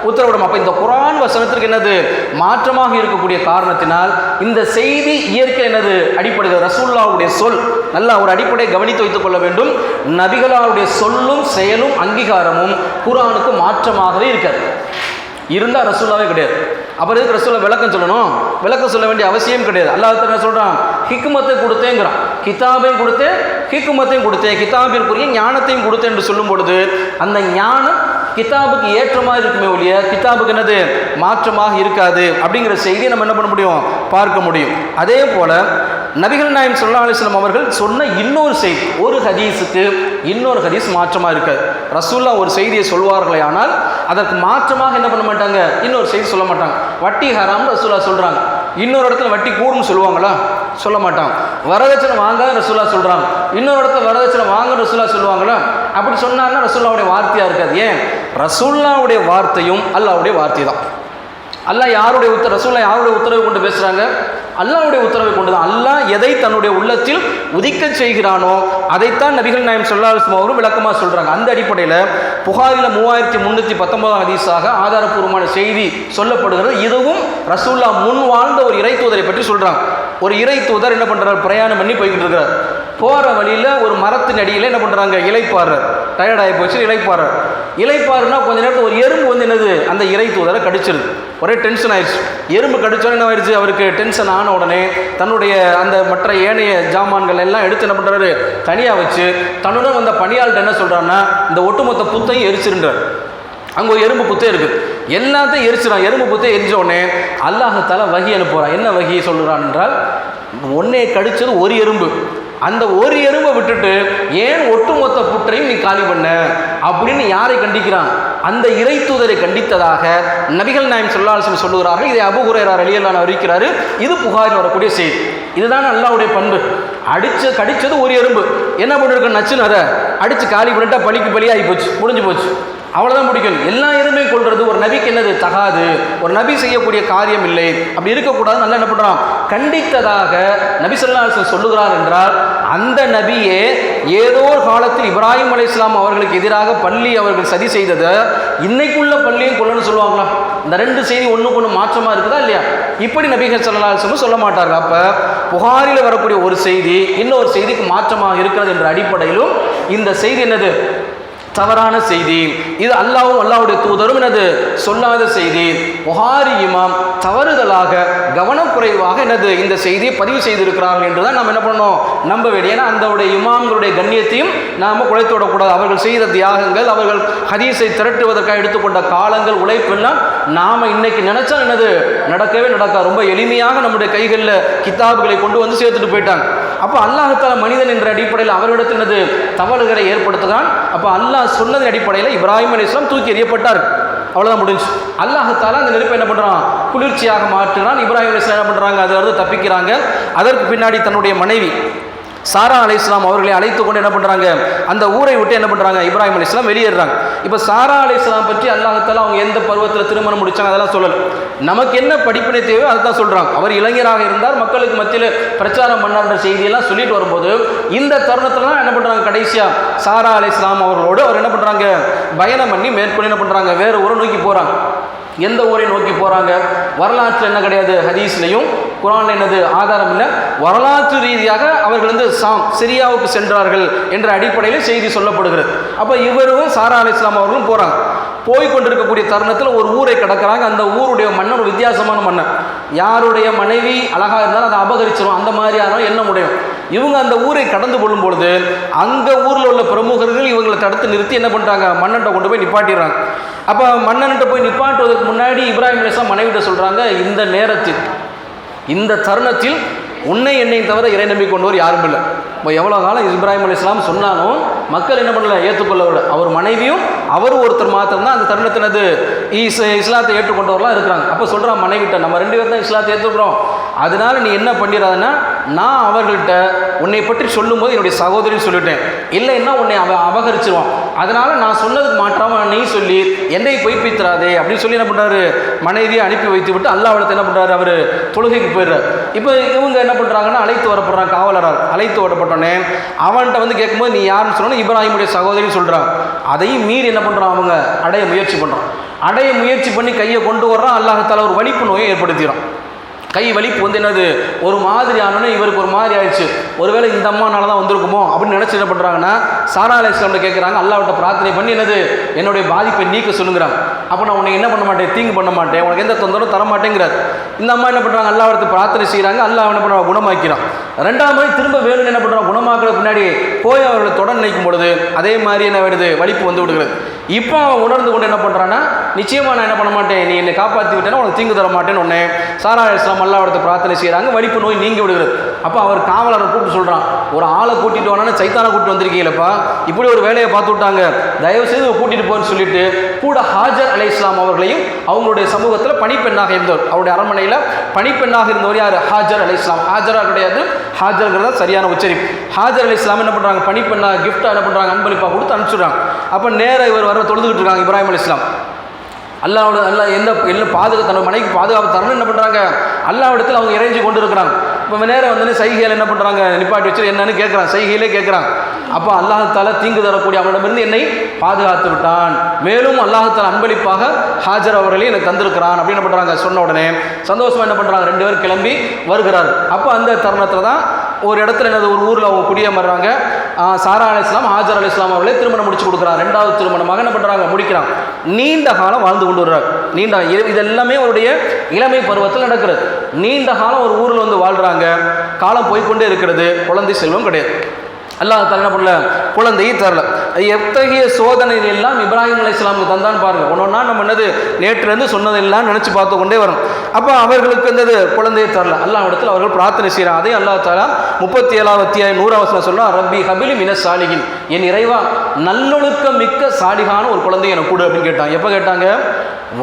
உத்தரவிடும். அப்போ இந்த குர்ஆன் வசனத்திற்கு என்னது மாற்றமாக இருக்கக்கூடிய காரணத்தினால் இந்த செய்தி இயற்கை என்னது அடிப்படையில் ரசூலுல்லாஹ்வுடைய சொல் நல்லா ஒரு அடிப்படை கவனித்து வைத்துக் கொள்ள வேண்டும். நபிகளாருடைய சொல்லும் செயலும் அங்கீகாரமும் குர்ஆனுக்கு மாற்றமாகவே இருக்காது. இருந்தால் ரசூலுல்லாஹ்வே கிடையாது. அப்புறம் எதுக்கு ரசூலுல்லாஹ் விளக்கம் சொல்லணும்? விளக்கம் சொல்ல வேண்டிய அவசியம் கிடையாது. அல்லாஹ் தஆலா சொல்கிறான், ஹிக்மத்தை கொடுத்தேங்கிறான், கிதாபையும் கொடுத்தேன், ஹிக்மத்தையும் கொடுத்தேன், கிதாபிற்குரிய ஞானத்தையும் கொடுத்தேன் என்று சொல்லும் பொழுது அந்த ஞானம் கிதாபுக்கு ஏற்றமாக இருக்குமே ஒழிய கிதாபுக்கு என்னது மாற்றமாக இருக்காது. அப்படிங்கிற செய்தியை நம்ம என்ன பண்ண முடியும்? பார்க்க முடியும். அதே போல நபிகள் நாயகம் ஸல்லல்லாஹு அலைஹி வஸல்லம் அவர்கள் சொன்ன இன்னொரு செய்தி, ஒரு ஹதீஸுக்கு இன்னொரு ஹதீஸ் மாற்றமாக இருக்காது. ரசூலுல்லாஹ் ஒரு செய்தியை சொல்வார்களே ஆனால் அதற்கு மாற்றமாக என்ன பண்ண மாட்டாங்க? இன்னொரு செய்தி சொல்ல மாட்டாங்க. வட்டி ஹராம்னு ரசூலுல்லாஹ் சொல்கிறாங்க, இன்னொரு இடத்துல வட்டி கூடுன்னு சொல்லுவாங்களா? சொல்ல மாட்டாங்க. வரதட்சணை வாங்காத ரசூலுல்லாஹ் சொல்கிறாங்க, இன்னொரு இடத்துல வரதட்சணை வாங்க ரசூலுல்லாஹ் சொல்லுவாங்களா? அப்படி சொன்னாங்கன்னா ரசூலுல்லாஹ்வுடைய வார்த்தையாக இருக்காது. ஏன்? ரசூலுல்லாஹ்வுடைய வார்த்தையும் அல்லாஹ்வுடைய வார்த்தை தான். அல்லாஹ் யாருடைய ரசூலுல்லாஹ் யாருடைய உத்தரவை கொண்டு பேசுகிறாங்க? அல்லாஹ்வுடைய உத்தரவை கொண்டு தான். அல்லாஹ் எதை தன்னுடைய உள்ளத்தில் உதிக்க செய்கிறானோ அதைத்தான் நபிகள் நாயகம் ஸல்லல்லாஹு அலைஹி வஸல்லம் அவர்கள் விளக்கமாக சொல்கிறாங்க. அந்த அடிப்படையில் புகாரில் 3319 ஹதீஸாக ஆதாரப்பூர்வமான செய்தி சொல்லப்படுகிறது. இதுவும் ரசூலுல்லாஹ் முன் வாழ்ந்த ஒரு இறை தூதரை பற்றி சொல்கிறாங்க. ஒரு இறை தூதர் என்ன பண்ணுறாரு? பிரயாணம் பண்ணி போய்கிட்டு இருக்கிறார். போகிற வழியில் ஒரு மரத்தின் அடியில் என்ன பண்ணுறாங்க? இளைப்பாறுறார். டயர்டாகி போச்சு, இளைப்பாறுறார். இளைப்பாறுனா கொஞ்ச நேரத்தில் ஒரு எறும்பு என்னது அந்த இறை தூதரை கடிச்சிருது. ஒரே டென்ஷன் ஆயிடுச்சு. எறும்பு கடிச்சோன்னு என்ன ஆயிடுச்சு? அவருக்கு டென்ஷன் ஆன உடனே தன்னுடைய அந்த மற்ற ஏனைய ஜாமான்கள் எல்லாம் எடுத்து என்ன பண்ணுறாரு? தனியாக வச்சு தன்னுடன் வந்த பணியாளர்கிட்ட என்ன சொல்கிறான்னா, இந்த ஒட்டுமொத்த புத்தையும் எரிச்சிருன்றார். அங்கே ஒரு எறும்பு புத்தே இருக்குது, எல்லாத்தையும் எரிச்சிடான். எறும்பு புத்தே எரிஞ்ச உடனே அல்லாஹ் தஆலா வஹி அனுப்புகிறான். என்ன வஹி சொல்கிறான் என்றால், ஒன்னே கடிச்சது ஒரு எறும்பு, அந்த ஒரு எறும்பை விட்டுட்டு ஏன் ஒட்டுமொத்த புற்றையும் நீ காலி பண்ண அப்படின்னு யாரை கண்டிக்கிறான்? அந்த இறை தூதரை கண்டித்ததாக நபிகள் நாயகம் ஸல்லல்லாஹு அலைஹி வஸல்லம் சொல்லுகிறார்கள். இதை அபூ ஹுரைரா ரலியல்லாஹு அன்ஹு அறிவிக்கிறாரு. இது புகாரில் வரக்கூடிய செய்தி. இதுதான் அல்லாஹ்வுடைய பண்பு. கடிச்சது ஒரு எறும்பு, என்ன பண்ணிருக்க? நச்சுன்னு அதை அடித்து காலி பண்ணிட்டா பலிக்கு பலியாகி போச்சு, முடிஞ்சு போச்சு, அவ்வளோதான் முடிக்கணும். எல்லா எதுவுமே கொள்வது ஒரு நபிக்கு என்னது தகாது, ஒரு நபி செய்யக்கூடிய காரியம் இல்லை. அப்படி இருக்கக்கூடாது. நல்லா என்ன பண்ணுறான்? கண்டித்ததாக நபி ஸல்லல்லாஹு அலைஹி வஸல்லம் சொல்லுகிறார் என்றால் அந்த நபியே ஏதோ ஒரு காலத்தில் இப்ராஹிம் அலைஹிஸ்ஸலாம் அவர்களுக்கு எதிராக பள்ளி அவர்கள் சதி செய்ததை இன்னைக்குள்ள பள்ளியும் கொள்ளணும்னு சொல்லுவாங்களா? இந்த ரெண்டு செய்தி ஒன்றுக்கு ஒன்று மாற்றமாக இருக்குதா இல்லையா? இப்படி நபிகள் ஸல்லல்லாஹு அலைஹி வஸல்லம் சொல்ல மாட்டார்கள். அப்போ புகாரில் வரக்கூடிய ஒரு செய்தி இன்னொரு செய்திக்கு மாற்றமாக இருக்கிறது என்ற அடிப்படையிலும் இந்த செய்தி என்னது தவறான செய்தி. இது அல்லாஹ்வும் அல்லாஹ்வுடைய தூதரும் என்னது சொல்லாத செய்தி. புகாரி இமாம் தவறுதலாக கவனக்குறைவாக என்னது இந்த செய்தியை பதிவு செய்திருக்கிறார்கள் என்றுதான் நாம் என்ன பண்ணணும், நம்ப வேண்டும். ஏன்னா அந்த இமாம்களுடைய கண்ணியத்தையும் நாம் குறைத்து விடக்கூடாது. அவர்கள் செய்த தியாகங்கள், அவர்கள் ஹதீஸை திரட்டுவதற்காக எடுத்துக்கொண்ட காலங்கள், உழைப்பெல்லாம் நாம் இன்னைக்கு நினைச்சா என்னது நடக்கவே நடக்காது. ரொம்ப எளிமையாக நம்முடைய கைகளில் கிதாபுகளை கொண்டு வந்து சேர்த்துட்டு போயிட்டாங்க. அப்போ அல்லாஹ் தஆலா மனிதன் என்ற அடிப்படையில் அவரிடத்தில் என்னது தவறுகளை ஏற்படுத்துகிறான். அப்போ அல்லாஹ் சொன்னதின் அடிப்படையில் இப்ராஹிம் அலைஹிஸ்ஸலாம் தூக்கி எறியப்பட்டார். அவ்வளோதான் முடிஞ்சு. அல்லாஹ் தஆலா அந்த நெருப்பை என்ன பண்ணுறான், குளிர்ச்சியாக மாற்றுறான். இப்ராஹிம் அலைஹிஸ்ஸலாம் என்ன பண்ணுறாங்க, அதிலிருந்து தப்பிக்கிறாங்க. அதற்கு பின்னாடி தன்னுடைய மனைவி சாரா அலைஹிஸ்ஸலாம் அவர்களை அழைத்து கொண்டு என்ன பண்ணுறாங்க, அந்த ஊரை விட்டு என்ன பண்ணுறாங்க, இப்ராஹிம் அலைஹிஸ்ஸலாம் வெளியேறாங்க. இப்போ சாரா அலைஹிஸ்ஸலாம் பற்றி அல்லாஹ் தஆலா அவங்க எந்த பருவத்தில் திருமணம் முடிச்சாங்க அதெல்லாம் சொல்லலை. நமக்கு என்ன படிப்பினை தேவையோ அதை தான் சொல்கிறாங்க. அவர் இளைஞராக இருந்தார், மக்களுக்கு மத்தியில் பிரச்சாரம் பண்ணான்ற செய்தியெல்லாம் சொல்லிட்டு வரும்போது இந்த தருணத்துலாம் என்ன பண்ணுறாங்க, கடைசியாக சாரா அலைஹிஸ்ஸலாம் அவர்களோடு அவர் என்ன பண்ணுறாங்க, பயணம் பண்ணி மேற்கொண்டு என்ன பண்ணுறாங்க, வேறு ஊரை நோக்கி போகிறாங்க. எந்த ஊரை நோக்கி போகிறாங்க, வரலாற்றில் என்ன கிடையாது, ஹதீஸ்லையும் குர்ஆன்ல என்னது ஆதாரம் இல்லை. வரலாற்று ரீதியாக அவர்கள் வந்து சிரியாவுக்கு சென்றார்கள் என்ற அடிப்படையில் செய்தி சொல்லப்படுகிறது. அப்போ இவரும் சாரா அலைஹிஸ்ஸலாம் அவர்களும் போகிறாங்க. போய் கொண்டிருக்கக்கூடிய தருணத்தில் ஒரு ஊரை கடக்கிறாங்க. அந்த ஊருடைய மன்னன் ஒரு வித்தியாசமான மன்னன். யாருடைய மனைவி அழகாக இருந்தாலும் அதை அபகரிச்சிடும், அந்த மாதிரியான எண்ணம் உடையும். இவங்க அந்த ஊரை கடந்து கொள்ளும் பொழுது அந்த ஊரில் உள்ள பிரமுகர்கள் இவங்களை தடுத்து நிறுத்தி என்ன பண்ணுறாங்க, மன்னன்ட்ட கொண்டு போய் நிப்பாட்டிடுறாங்க. அப்போ மன்னன்ட்ட போய் நிப்பாட்டுவதற்கு முன்னாடி இப்ராஹிம் அலைஹிஸ்ஸலாம் மனைவிட்ட சொல்கிறாங்க, இந்த நேரத்தில் இந்த தருணத்தில் உன்னை என்னையும் தவிர இறை நம்பி கொண்டவர் யாரும் இல்லை. இப்போ எவ்வளோ காலம் இப்ராஹிம் அலைஹிஸ்ஸலாம் சொன்னாலும் மக்கள் என்ன பண்ணல, ஏற்றுக்கொள்ளவில்லை. அவர் மனைவியும் அவர் ஒருத்தர் மாத்திரம்தான் அந்த தருணத்தினது இஸ்லாத்தை ஏற்றுக்கொண்டவர்களாம் இருக்கிறாங்க. அப்போ சொல்கிறான் மனைவிட்ட, நம்ம 2 பேர் தான் இஸ்லாத்தை ஏற்றுக்கிறோம், அதனால நீ என்ன பண்ணிடாதுன்னா, நான் அவர்கள்ட்ட உன்னை பற்றி சொல்லும்போது என்னுடைய சகோதரின்னு சொல்லிட்டேன், இல்லைன்னா உன்னை அபகரிச்சிருவான், அதனால நான் சொன்னதுக்கு மாற்றாமல் நீ சொல்லி என்னை பொய்ப்பித்திராதே அப்படின்னு சொல்லி என்ன பண்ணுறாரு, மனைவியை அனுப்பி வைத்து விட்டு அல்லாஹ்விடத்தை என்ன பண்ணுறாரு, அவர் தொழுகைக்கு போயிடுறாரு. இப்போ இவங்க என்ன பண்ணுறாங்கன்னா, அழைத்து வரப்படுறாங்க, காவலரால் அழைத்து வரப்பட்டோன்னே அவன்கிட்ட வந்து கேட்கும்போது நீ யாருன்னு சொன்னோன்னு இப்ராஹிமுடைய சகோதரின்னு சொல்கிறாங்க. அதையும் மீறி என்ன பண்ணுறான், அவங்க அடைய முயற்சி பண்ணுறான். அடைய முயற்சி பண்ணி கையை கொண்டு வர்றான். அல்லாஹ் தஆலா ஒரு வலிப்பு நோயை ஏற்படுத்திடுறான். கை வலிப்பு வந்து என்னது ஒரு மாதிரி ஆனோன்னு இவருக்கு ஒரு மாதிரி ஆயிடுச்சு. ஒருவேளை இந்த அம்மானால தான் வந்திருக்குமோ அப்படின்னு நினச்சி என்ன பண்ணுறாங்கன்னா, சாரா அலைஹிஸ்ஸலாம் கேட்குறாங்க, அல்லாஹ்விட்ட பிரார்த்தனை பண்ணி என்னது என்னுடைய பாதிப்பை நீக்க சொல்லுங்கிறாங்க. அப்போ நான் உன்னை என்ன பண்ண மாட்டேன், தீங்கு பண்ண மாட்டேன், உனக்கு எந்த தொந்தரவும் தர மாட்டேங்கிறார். இந்த அம்மா என்ன பண்ணுறாங்க, அல்லாஹ்விடத்தை பிரார்த்தனை செய்கிறாங்க. அல்லாஹ் என்ன பண்ணுறாங்க, குணமாக்கிறான். 2ஆம் முறை திரும்ப வேணும்னு என்ன பண்ணுறான், குணமாக்குற பின்னாடி போய் அவர்களை தொடர் நினைக்கும் பொழுது அதே மாதிரி என்ன வருது, வலிப்பு வந்து விடுகிறது. இப்போ அவன் உணர்ந்து கொண்டு என்ன பண்ணுறான்னா, நிச்சயமாக நான் என்ன பண்ண மாட்டேன், நீ என்னை காப்பாற்றி விட்டேன்னா உனக்கு தீங்கு தர மாட்டேன்னு ஒன்று சாரா அலைஹிஸ்ஸலாம் அல்லாஹ்விடத்தை பிரார்த்தனை செய்கிறாங்க. வலிப்பு நோய் நீங்கி விடுகிறது. அப்போ அவர் காவலரை கூப்பிட்டு சொல்கிறான், ஒரு ஆளை கூட்டிகிட்டு வானா சைத்தானை கூப்பிட்டு வந்திருக்கீங்களப்பா, இப்படி ஒரு வேலையை பார்த்து விட்டாங்க, தயவு செய்து கூட்டிகிட்டு போன்னு சொல்லிட்டு கூட ஹாஜர் அலைஹிஸ்ஸலாம் அவர்களையும் அவங்களுடைய சமூகத்தில் பணிப்பெண்ணாக இருந்தவர், அவருடைய அரண்மனையில் பணிப்பெண்ணாக இருந்தவர் யார், ஹாஜர் அலைஹிஸ்ஸலாம். ஹாஜரா கிடையாது, ஹாஜர்ங்கிறத சரியான உச்சரிப்பு. ஹாஜர் அலைஹிஸ்ஸலாம் என்ன பண்ணுறாங்க, பணிப்பெண்ணாக கிஃப்டாக என்ன பண்ணுறாங்க, அன்பளிப்பாக கொடுத்து அனுப்பிச்சுடுறாங்க. அப்போ நேராக இவர் வர தொழுதுகிட்டு இருக்காங்க இப்ராஹிம் அலைஹிஸ்ஸலாம். அல்லாஹ் எந்த பாதுகாப்பு தன்னோட மனைக்கு பாதுகாப்பு தரணும் என்ன பண்ணுறாங்க, அல்லாஹ்விடத்தில் அவங்க இறைஞ்சி கொண்டு இருக்கிறாங்க. இப்போ நேரம் வந்து சைகையில் என்ன பண்ணுறாங்க, நிப்பாட்டி வச்சு என்னன்னு கேட்குறாங்க, சைகையிலே கேட்குறாங்க. அப்போ அல்லாஹ் தஆலா தீங்கு தரக்கூடிய அவனிடமிருந்து என்னை பாதுகாத்து விட்டான், மேலும் அல்லாஹ் தஆலா அன்பளிப்பாக ஹாஜர் அவர்களையும் எனக்கு தந்திருக்கிறான் அப்படின்னு என்ன பண்ணுறாங்க. சொன்ன உடனே சந்தோஷமாக என்ன பண்ணுறாங்க, 2 பேரும் கிளம்பி வருகிறார். அப்போ அந்த தருணத்தில் தான் ஒரு இடத்துல என்னது, ஒரு ஊரில் அவங்க குடியமர்றாங்க. சாரா அலைஹிஸ்ஸலாம் ஹாஜர் அலைஹிஸ்ஸலாம் அவர்களே திருமணம் முடிச்சு கொடுக்குறாங்க. 2வது திருமணமாக என்ன பண்ணுறாங்க, முடிக்கிறாங்க. நீண்ட காலம் வாழ்ந்து கொண்டு வர்றாங்க. இதெல்லாமே அவருடைய இளமை பருவத்தில் நடக்கிறது. நீண்ட காலம் ஒரு ஊரில் வந்து வாழ்கிறாங்க. காலம் போய்கொண்டே இருக்கிறது. குழந்தை செல்வம் கிடையாது. அல்லாஹ் தஆலா என்ன பண்ணல, குழந்தையை தரல. எத்தகைய சோதனை எல்லாம் இப்ராஹிம் அலைஹிஸ்ஸலாமுக்கு தந்தான் பாருங்க. ஒன்னொன்னா நம்ம என்னது நேற்றிலிருந்து சொன்னதெல்லாம் நினச்சி பார்த்து கொண்டே வரும். அப்போ அவர்களுக்கு என்னது குழந்தையை தரல. அல்லாஹ் இடத்துல அவர்கள் பிரார்த்தனை செய்கிறார். அதே அல்லாஹ் தஆலா 37வது அத்தியாயம் 100வது வசனம் சொல்றா, ரப்பி ஹபிலி மினஸ் சாலிஹின், என் இறைவா நல்லொழுக்கம் மிக்க சாலிகான ஒரு குழந்தையை எனக்கு கொடு அப்படின்னு கேட்டாங்க. எப்போ கேட்டாங்க,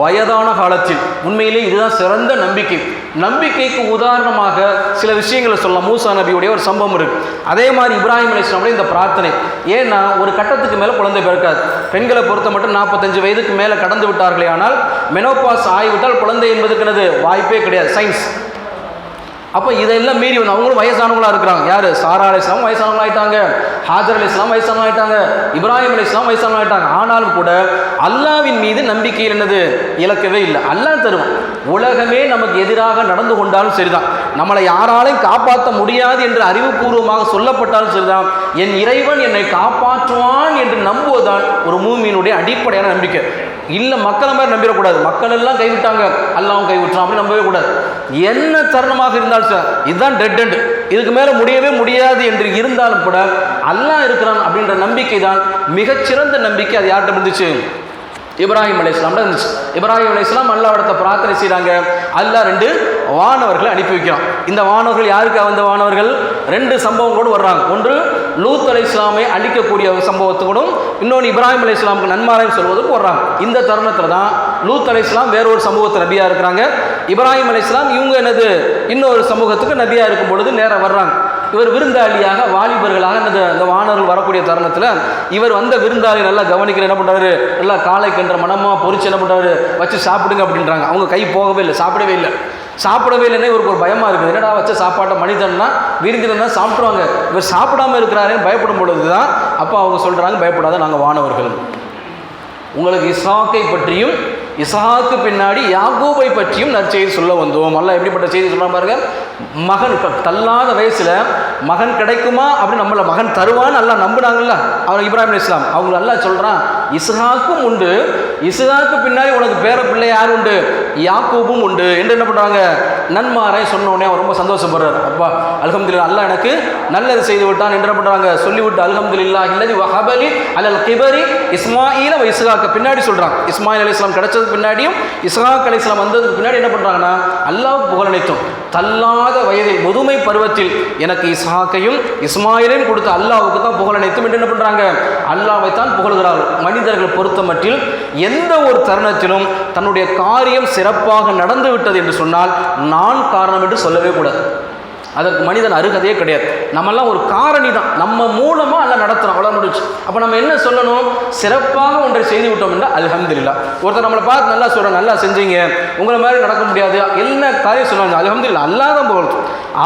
வயதான காலத்தில். உண்மையிலே இதுதான் சிறந்த நம்பிக்கை. நம்பிக்கைக்கு உதாரணமாக சில விஷயங்களை சொல்லலாம். மூசா நபியுடைய ஒரு சம்பவம் இருக்கு. அதே மாதிரி இப்ராஹிம் அலைஹிஸ்ஸலாமுடைய இந்த பிரார்த்தனை. ஏன்னா ஒரு கட்டத்துக்கு மேலே குழந்தை பிறக்காது. பெண்களை பொறுத்த மட்டும் 45 வயதுக்கு மேலே கடந்து விட்டார்களே ஆனால் மெனோபாஸ் ஆகிவிட்டால் குழந்தை என்பதுக்கு என்னது வாய்ப்பே கிடையாது, சயின்ஸ். அப்போ இதெல்லாம் மீறி வந்து அவங்களும் வயசானவங்களாக இருக்கிறாங்க. யார், சாரா அலைஹிஸ்ஸலாம் வயசானவங்க ஆகிட்டாங்க, ஹாஜர் அலைஹிஸ்ஸலாம் வயசானவங்க ஆகிட்டாங்க, இப்ராஹிம் அலைஹிஸ்ஸலாம் வயசானவங்க ஆகிட்டாங்க. ஆனாலும் கூட அல்லாஹ்வின் மீது நம்பிக்கையில் என்னது இழக்கவே இல்லை. அல்லாஹ் தருவான். உலகமே நமக்கு எதிராக நடந்து கொண்டாலும் சரிதான், நம்மளை யாராலையும் காப்பாற்ற முடியாது என்று அறிவுபூர்வமாக சொல்லப்பட்டாலும் சரிதான், என் இறைவன் என்னை காப்பாற்றுவான் என்று நம்புவதுதான் ஒரு மூமியினுடைய அடிப்படையான நம்பிக்கை. இல்லை மக்களை மாதிரி நம்பிடக்கூடாது, மக்கள் எல்லாம் கைவிட்டாங்க அல்லாவும் கைவிட்டான் அப்படின்னு நம்பவே கூடாது. என்ன தருணமாக இருந்தாலும் சார் இதுதான் டெட் எண்ட், இதுக்கு மேலே முடியவே முடியாது என்று இருந்தாலும் கூட அல்லாஹ் இருக்கிறான் அப்படின்ற நம்பிக்கை தான் மிகச்சிறந்த நம்பிக்கை. அது யார்கிட்ட இருந்துச்சு? இப்ராஹிம் அலைஹிஸ்ஸலாம்ல இருந்துச்சு. இப்ராஹிம் அலைஹிஸ்ஸலாம் அல்லாஹ்விடத்தை பிரார்த்தனை செய்கிறாங்க. அல்லாஹ் 2 வானவர்களை அனுப்பி வைக்கிறான். இந்த வானவர்கள் யாருக்காக வந்த வானவர்கள்? 2 சம்பவங்களோடு வர்றாங்க. ஒன்று லூத் அலைஹிஸ்ஸலாமை அழிக்கக்கூடிய சம்பவத்துக்கூடும், இன்னொன்று இப்ராஹிம் அலைஹிஸ்ஸலாமுக்கு நன்மாராயம் சொல்வதற்கு வர்றாங்க. இந்த தருணத்தில் தான் லூத் அலைஹிஸ்ஸலாம் வேறொரு சமூகத்து நபியாக இருக்கிறாங்க. இப்ராஹிம் அலைஹிஸ்ஸலாம் இவங்க என்னது இன்னொரு சமூகத்துக்கு நபியாக இருக்கும் பொழுது நேராக வர்றாங்க. இவர் விருந்தாளியாக வாலிபர்களாக இந்த வானவர்கள் வரக்கூடிய தருணத்தில் இவர் வந்த விருந்தாளி நல்லா கவனிக்கிற என்ன பண்ணுறாரு, நல்லா காலை கன்ற மனமாக பொறிச்சு என்ன பண்ணுறாரு, வச்சு சாப்பிடுங்க அப்படின்றாங்க. அவங்க கை போகவே இல்லை, சாப்பிடவே இல்லைன்னா இவருக்கு ஒரு பயமாக இருக்குது. என்னடா வச்ச சாப்பாட்டை மனிதன்னா விருந்தினா சாப்பிட்ருவாங்க, இவர் சாப்பிடாமல் இருக்கிறாருன்னு பயப்படும் பொழுது தான் அப்போ அவங்க சொல்கிறாங்க, பயப்படாத நாங்கள் வானவர்கள், உங்களுக்கு இஸ்ஹாக்கை பற்றியும் இஸ்ஹாக்கு பின்னாடி யாக்கூபை பற்றியும் நற்செய்தி சொல்ல வந்தோம். அல்லாஹ் எப்படிப்பட்ட செய்தி சொல்கிறான் பாருங்க. மகன் தள்ளாத வயசில் மகன் கிடைக்குமா அப்படின்னு நம்மளை மகன் தருவான்னு அல்லாஹ் நம்பினாங்கல்ல, அவர் இப்ராஹிம் அலைஹிஸ்ஸலாம் அவங்க அல்லாஹ் சொல்கிறான் இஸ்ஹாக்கும் உண்டு, இஸ்ஹாக்கு பின்னாடி உனக்கு பேர பிள்ளை யார் உண்டு, யாக்கூபும் உண்டு என்று என்ன பண்ணுறாங்க, நன்மாரை சொன்ன உடனே அவர் ரொம்ப சந்தோஷப்படுறார். அப்பா அல்ஹம்துலில்லாஹ் அல்லாஹ் எனக்கு நல்லது செய்து விட்டான் என்று என்ன பண்ணுறாங்க, சொல்லிவிட்டு அல்ஹம்துலில்லாஹ் இல்லதி வஹபலி அலல் கிபரி இஸ்மாயில வ இஸ்ஹாக்க பின்னாடி சொல்கிறாங்க. இஸ்மாயில் அலைஹிஸ்ஸலாம் கிடைச்சது பின்னாடியும் இஸ்ஹாக் அலைஹிஸ்ஸலாம் வந்ததுக்கு பின்னாடி என்ன பண்ணுறாங்கன்னா அல்லாஹ்வுக்கு புகழனைத்தும் தள்ளாத வயதில் முதுமை பருவத்தில் எனக்கு இஸ்ஹாக்கையும் இஸ்மாயிலையும் கொடுத்த அல்லாஹ்வுக்கு தான் புகழனைத்தும் என்று என்ன பண்ணுறாங்க, அல்லாஹ்வை தான் புகழ்கிறார்கள். மனிதர்கள் பொறுத்தமட்டில் எந்த ஒரு தருணத்திலும் தன்னுடைய காரியம் சிறப்பாக நடந்து விட்டது என்று சொன்னால் நான் காரணம் என்று சொல்லவே கூடாது. அதற்கு மனிதன் அருகதையே கிடையாது. நம்மெல்லாம் ஒரு காரணி தான், நம்ம மூலமாக எல்லாம் நடத்துகிறோம், அவ்வளோ முடிச்சு. அப்போ நம்ம என்ன சொல்லணும், சிறப்பாக ஒன்றை செய்து விட்டோம் என்றால் அல்ஹம்துலில்லாஹ். ஒருத்தர் நம்மளை பார்த்து நல்லா சொல்கிறோம், நல்லா செஞ்சீங்க, உங்களை மாதிரி நடக்க முடியாது, என்ன காரியம் சொல்லுவாங்க, அல்ஹம்துலில்லாஹ் அல்லாஹ் தான் போகணும்,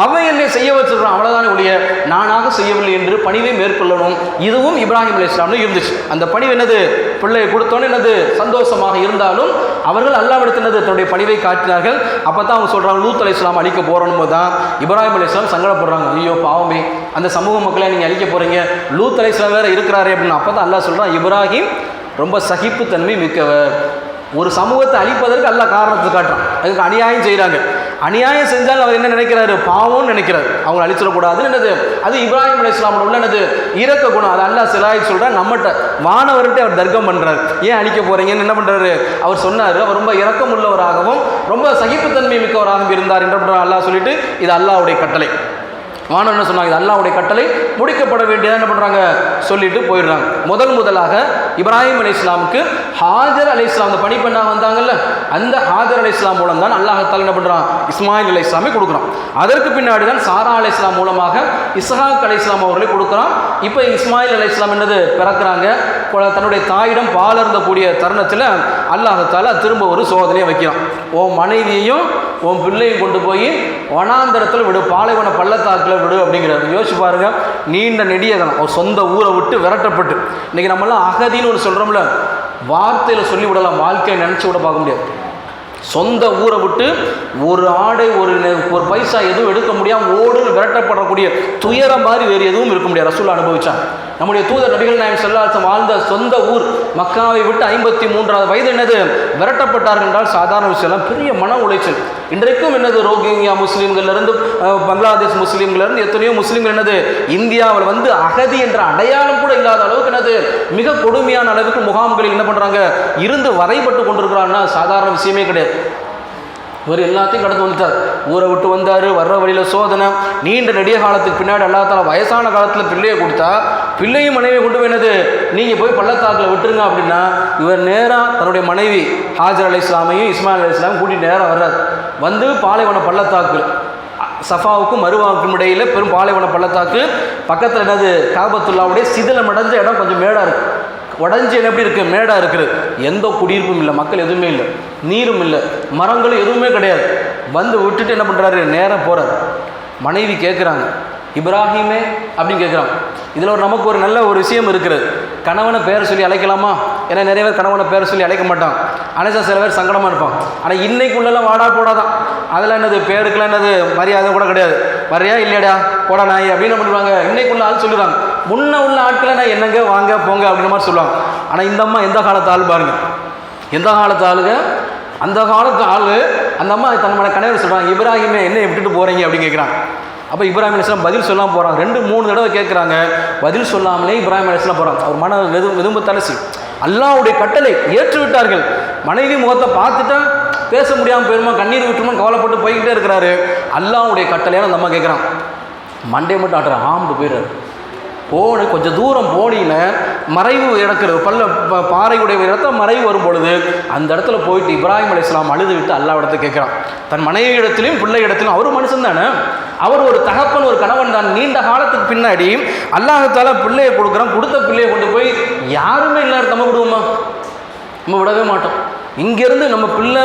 அவன் என்னை செய்ய வச்சுருக்கான் அவ்வளோதானே ஒழிய நானாக செய்யவில்லை என்று பணிவை மேற்கொள்ளணும். இதுவும் இப்ராஹிம் அலைஹிஸ்ஸலாம்னு இருந்துச்சு. அந்த பணிவு என்னது, பிள்ளையை கொடுத்தோன்னு என்னது சந்தோஷமாக இருந்தாலும் அவர்கள் அல்லாஹ்விடத்தில் என்னது தன்னுடைய பணிவை காட்டினார்கள். அப்போ தான் அவங்க சொல்கிறாங்க லூத் அலைஹிஸ்ஸலாம் அழிக்க போகிறோம் போது தான் இப்ராஹிம் அலைஹிஸ்ஸலாம் சங்கடப்படுறாங்க. ஐயோ பாவமே, அந்த சமூக மக்களை நீங்கள் அழிக்க போகிறீங்க, லூத் அலைஹிஸ்ஸலாம் வேறு இருக்கிறாரு அப்படின்னு. அப்போ தான் அல்லாஹ் சொல்கிறான் இப்ராஹிம் ரொம்ப சகிப்புத்தன்மை மிக்கவர். ஒரு சமூகத்தை அழிப்பதற்கு அல்லாஹ் காரணத்தை காட்டுறான், அதுக்கு அநியாயம் செய்கிறாங்க, அநியாயம் செஞ்சால் அவர் என்ன நினைக்கிறாரு, பாவம்னு நினைக்கிறார், அவங்க அழிச்சிடக்கூடாதுன்னு என்னது, அது இப்ராஹிம் அலைஹிஸ்ஸலாமோட உள்ள என்னது இரக்க குணம். அது அல்லாஹ் சிலாய் சொல்கிறார், நம்மகிட்ட வானவர்கிட்ட அவர் தர்க்கம் பண்ணுறாரு, ஏன் அழிக்க போகிறீங்கன்னு என்ன பண்ணுறாரு, அவர் சொன்னார் அவர் ரொம்ப இரக்கம் உள்ளவராகவும் ரொம்ப சகிப்புத்தன்மை மிக்கவராகவும் இருந்தார் என்று அல்லாஹ் சொல்லிட்டு இது அல்லாஹ்வுடைய கட்டளை. வானவர் என்ன சொன்னாங்க, இது அல்லாஹ்வுடைய கட்டளை, முடிக்கப்பட வேண்டியதாக என்ன பண்ணுறாங்க சொல்லிட்டு போயிடுறாங்க. முதலாக இப்ராஹிம் அலைஹிஸ்ஸலாமுக்கு ஹாஜர் அலைஹிஸ்ஸலாம் அந்த பணிப்பெண்ணாக வந்தாங்கல்ல, அந்த ஹாஜர் அலைஹிஸ்ஸலாம் மூலம் தான் அல்லாஹ் தஆலா என்ன பண்ணுறான், இஸ்மாயில் அலைஹிஸ்ஸலாமை கொடுக்குறான். அதற்கு பின்னாடி தான் சாரா அலைஹிஸ்ஸலாம் மூலமாக இஸ்ஹாக் அலைஹிஸ்ஸலாம் அவர்களை கொடுக்குறான். இப்போ இஸ்மாயில் அலைஹிஸ்ஸலாம் என்னது பிறக்கிறாங்க. தன்னுடைய தாயிடம் பால் அருந்தக்கூடிய தருணத்தில் அல்லாஹ் தஆலா திரும்ப ஒரு சோதனையை வைக்கிறான். உன் மனைவியையும் உன் பிள்ளையும் கொண்டு போய் வனாந்தரத்தில் விடு, பாலைவன பள்ளத்தாக்கில் விடு அப்படிங்கிறாரு. யோசிச்சு பாருங்க, நீண்ட நெடியகலம் அவர் சொந்த ஊரை விட்டு விரட்டப்பட்டு, இன்னைக்கு நம்மளாம் அகதின்னு ஒன்று சொல்கிறோம்ல, வார்த்தையில் சொல்லி விடலாம், வாழ்க்கையை நினச்சி விட பார்க்க முடியாது. சொந்த ஊரை விட்டு ஒரு ஆடை ஒரு பைசா எதுவும் எடுக்க முடியாமல் ஓடுன்னு விரட்டப்படக்கூடிய துயரம் மாதிரி வேறு எதுவும் இருக்க முடியாது. ரசூல் அனுபவிச்சாங்க. நம்முடைய தூதர் நபிகள் நாயகம் ஸல்லல்லாஹு அலைஹி வஸல்லம் வாழ்ந்த சொந்த ஊர் மக்காவை விட்டு 53வது வயது என்னது விரட்டப்பட்டார்கள் என்றால் சாதாரண விஷயம், பெரிய மன உளைச்சல். இன்றைக்கும் என்னது ரோஹிங்கியா முஸ்லீம்கள்லேருந்து பங்களாதேஷ் முஸ்லீம்கள்லேருந்து எத்தனையோ முஸ்லீம்கள் என்னது இந்தியாவில் வந்து அகதி என்ற அடையாளம் கூட இல்லாத அளவுக்கு என்னது மிக கொடுமையான அளவுக்கு முகாம்களில் என்ன பண்ணுறாங்க இருந்து வரைபட்டு கொண்டிருக்கிறான்னா சாதாரண விஷயமே கிடையாது. இவர் எல்லாத்தையும் கடந்து வந்துட்டார், ஊரை விட்டு வந்தார், வர்ற வழியில் சோதனை, நீண்ட நெடிய காலத்துக்கு பின்னாடி அல்லாஹ் தஆலா வயசான காலத்தில் பிள்ளையை கொடுத்தா, பிள்ளையும் மனைவி கொண்டு போய் என்னது நீங்கள் போய் பள்ளத்தாக்கில் விட்டுருங்க அப்படின்னா, இவர் நேராக தன்னுடைய மனைவி ஹாஜர் அலைஹிஸ்ஸலாமையும் இஸ்மாயில் அலைஹிஸ்ஸலாமையும் கூட்டிகிட்டு நேராக வர்றார். வந்து பாலைவன பள்ளத்தாக்கு, சஃபாவுக்கும் மருவாவுக்கும் இடையில் பெரும் பாலைவன பள்ளத்தாக்கு பக்கத்தில் என்னது காபத்துல்லாவுடைய சிதிலம் அடைஞ்ச இடம், கொஞ்சம் மேடாக இருக்குது, உடஞ்சி எப்படி இருக்குது மேடாக இருக்குது, எந்த குடியிருப்பும் இல்லை, மக்கள் எதுவுமே இல்லை, நீரும் இல்லை, மரங்களும் எதுவுமே கிடையாது. வந்து விட்டுட்டு என்ன பண்ணுறாரு நேராக போகிறார். மனைவி கேட்குறாங்க இப்ராஹிமே அப்படின்னு கேட்குறாங்க. இதில் நமக்கு ஒரு நல்ல ஒரு விஷயம் இருக்கிறது, கணவனை பேரை சொல்லி அழைக்கலாமா, ஏன்னா நிறைய பேர் கணவனை பேர் சொல்லி அழைக்க மாட்டான், அழைச்சா சில பேர் சங்கடமாக இருப்பான். ஆனால் இன்னைக்குள்ளெல்லாம் வாடா போடாதான், அதெல்லாம் என்னது பேருக்குலாம் என்னது மரியாதை கூட கிடையாது. வரையா இல்லையாடா போடா நாய் அப்படின்னு பண்ணுவாங்க. இன்னைக்குள்ள ஆள் சொல்லுவாங்க, முன்ன உள்ள ஆட்களை நான் என்னங்க வாங்க போங்க அப்படின்ற மாதிரி சொல்லுவாங்க. ஆனால் இந்த அம்மா எந்த காலத்து ஆள் பாருங்க, எந்த காலத்து ஆளுங்க, அந்த காலத்து ஆள். அந்த அம்மா தன்னோட கணவர் சொல்கிறாங்க, இப்ராஹிமே என்ன விட்டுட்டு போகிறீங்க அப்படின்னு கேட்குறாங்க. அப்போ இப்ராஹிம் அலைஹிஸ்ஸலாம் பதில் சொல்லாமல் போகிறாங்க. 2-3 தடவை கேட்குறாங்க, பதில் சொல்லாமலே இப்ராஹிம் அலைஹிஸ்ஸலாம் போகிறாங்க. அவர் மன விரும்ப தலசி அல்லாஹ்வுடைய கட்டளை ஏற்று விட்டார்கள். மனைவி முகத்தை பார்த்துட்டா பேச முடியாமல் போயிருமா, கண்ணீர் விட்டுருமா கவலைப்பட்டு போய்கிட்டே இருக்கிறாரு. அல்லாஹ்வுடைய கட்டளையான அந்த அம்மா கேட்குறான், மண்டே மட்டும் ஆட்டுறான், ஆம்பிட்டு போயிடுறாரு. போன கொஞ்சம் தூரம் போனீன்னு மறைவு இறக்குறது, பாறையுடைய இடத்துல மறைவு வரும் பொழுது அந்த இடத்துல போயிட்டு இப்ராஹிம் அலைஹிஸ்ஸலாம் அழுது விட்டு அல்லாஹ் இடத்துல கேட்குறான். தன் மனைவி இடத்துலையும் பிள்ளை இடத்துலையும் அவர் மனுஷன் தானே, அவர் ஒரு தகப்பன் ஒரு கணவன் தான். நீண்ட காலத்துக்கு பின்னாடி அல்லாஹ்தால பிள்ளையை கொடுக்குறான். கொடுத்த பிள்ளையை கொண்டு போய் யாருமே இல்லாத நம்ம விடுவோமா? நம்ம விடவே மாட்டோம். இங்கேருந்து நம்ம பிள்ளை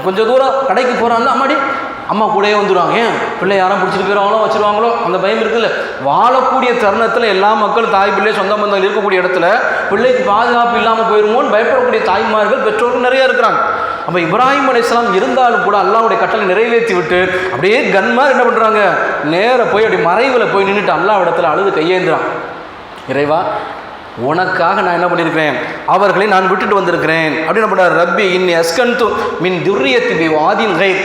கொஞ்சம் தூரம் கடைக்கு போகிறாங்க, அம்மாடி அம்மா கூடயே வந்துடுவாங்க. ஏன் பிள்ளை யாரும் பிடிச்சிட்டு போயிடுவாங்களோ வச்சுருவாங்களோ அந்த பயம் இருக்குல்ல. வாழக்கூடிய தருணத்தில் எல்லா மக்களும் தாய் பிள்ளை சொந்த பந்தங்கள் இருக்கக்கூடிய இடத்துல பிள்ளைக்கு பாதுகாப்பு இல்லாமல் போயிருமோன்னு பயப்படக்கூடிய தாய்மார்கள் பெற்றோர்கள் நிறையா இருக்கிறாங்க. அப்போ இப்ராஹிம் அலைஹிஸ்ஸலாம் இருந்தாலும் கூட அல்லாஹ்வுடைய கட்டளை நிறைவேற்றி விட்டு அப்படியே கன்மார் என்ன பண்ணுறாங்க, நேராக போய் அப்படி மறைவில் போய் நின்றுட்டு அல்லாஹ் இடத்துல அழுது கையேந்துறான். இறைவா, உனக்காக நான் என்ன பண்ணியிருக்கிறேன், அவர்களை நான் விட்டுட்டு வந்திருக்கிறேன் அப்படின்னு என்ன பண்ணுறாரு. ரப்பி இன்னி அஸ்கன்து மின் துர்ரியத்தி பி வாதின் கைர்,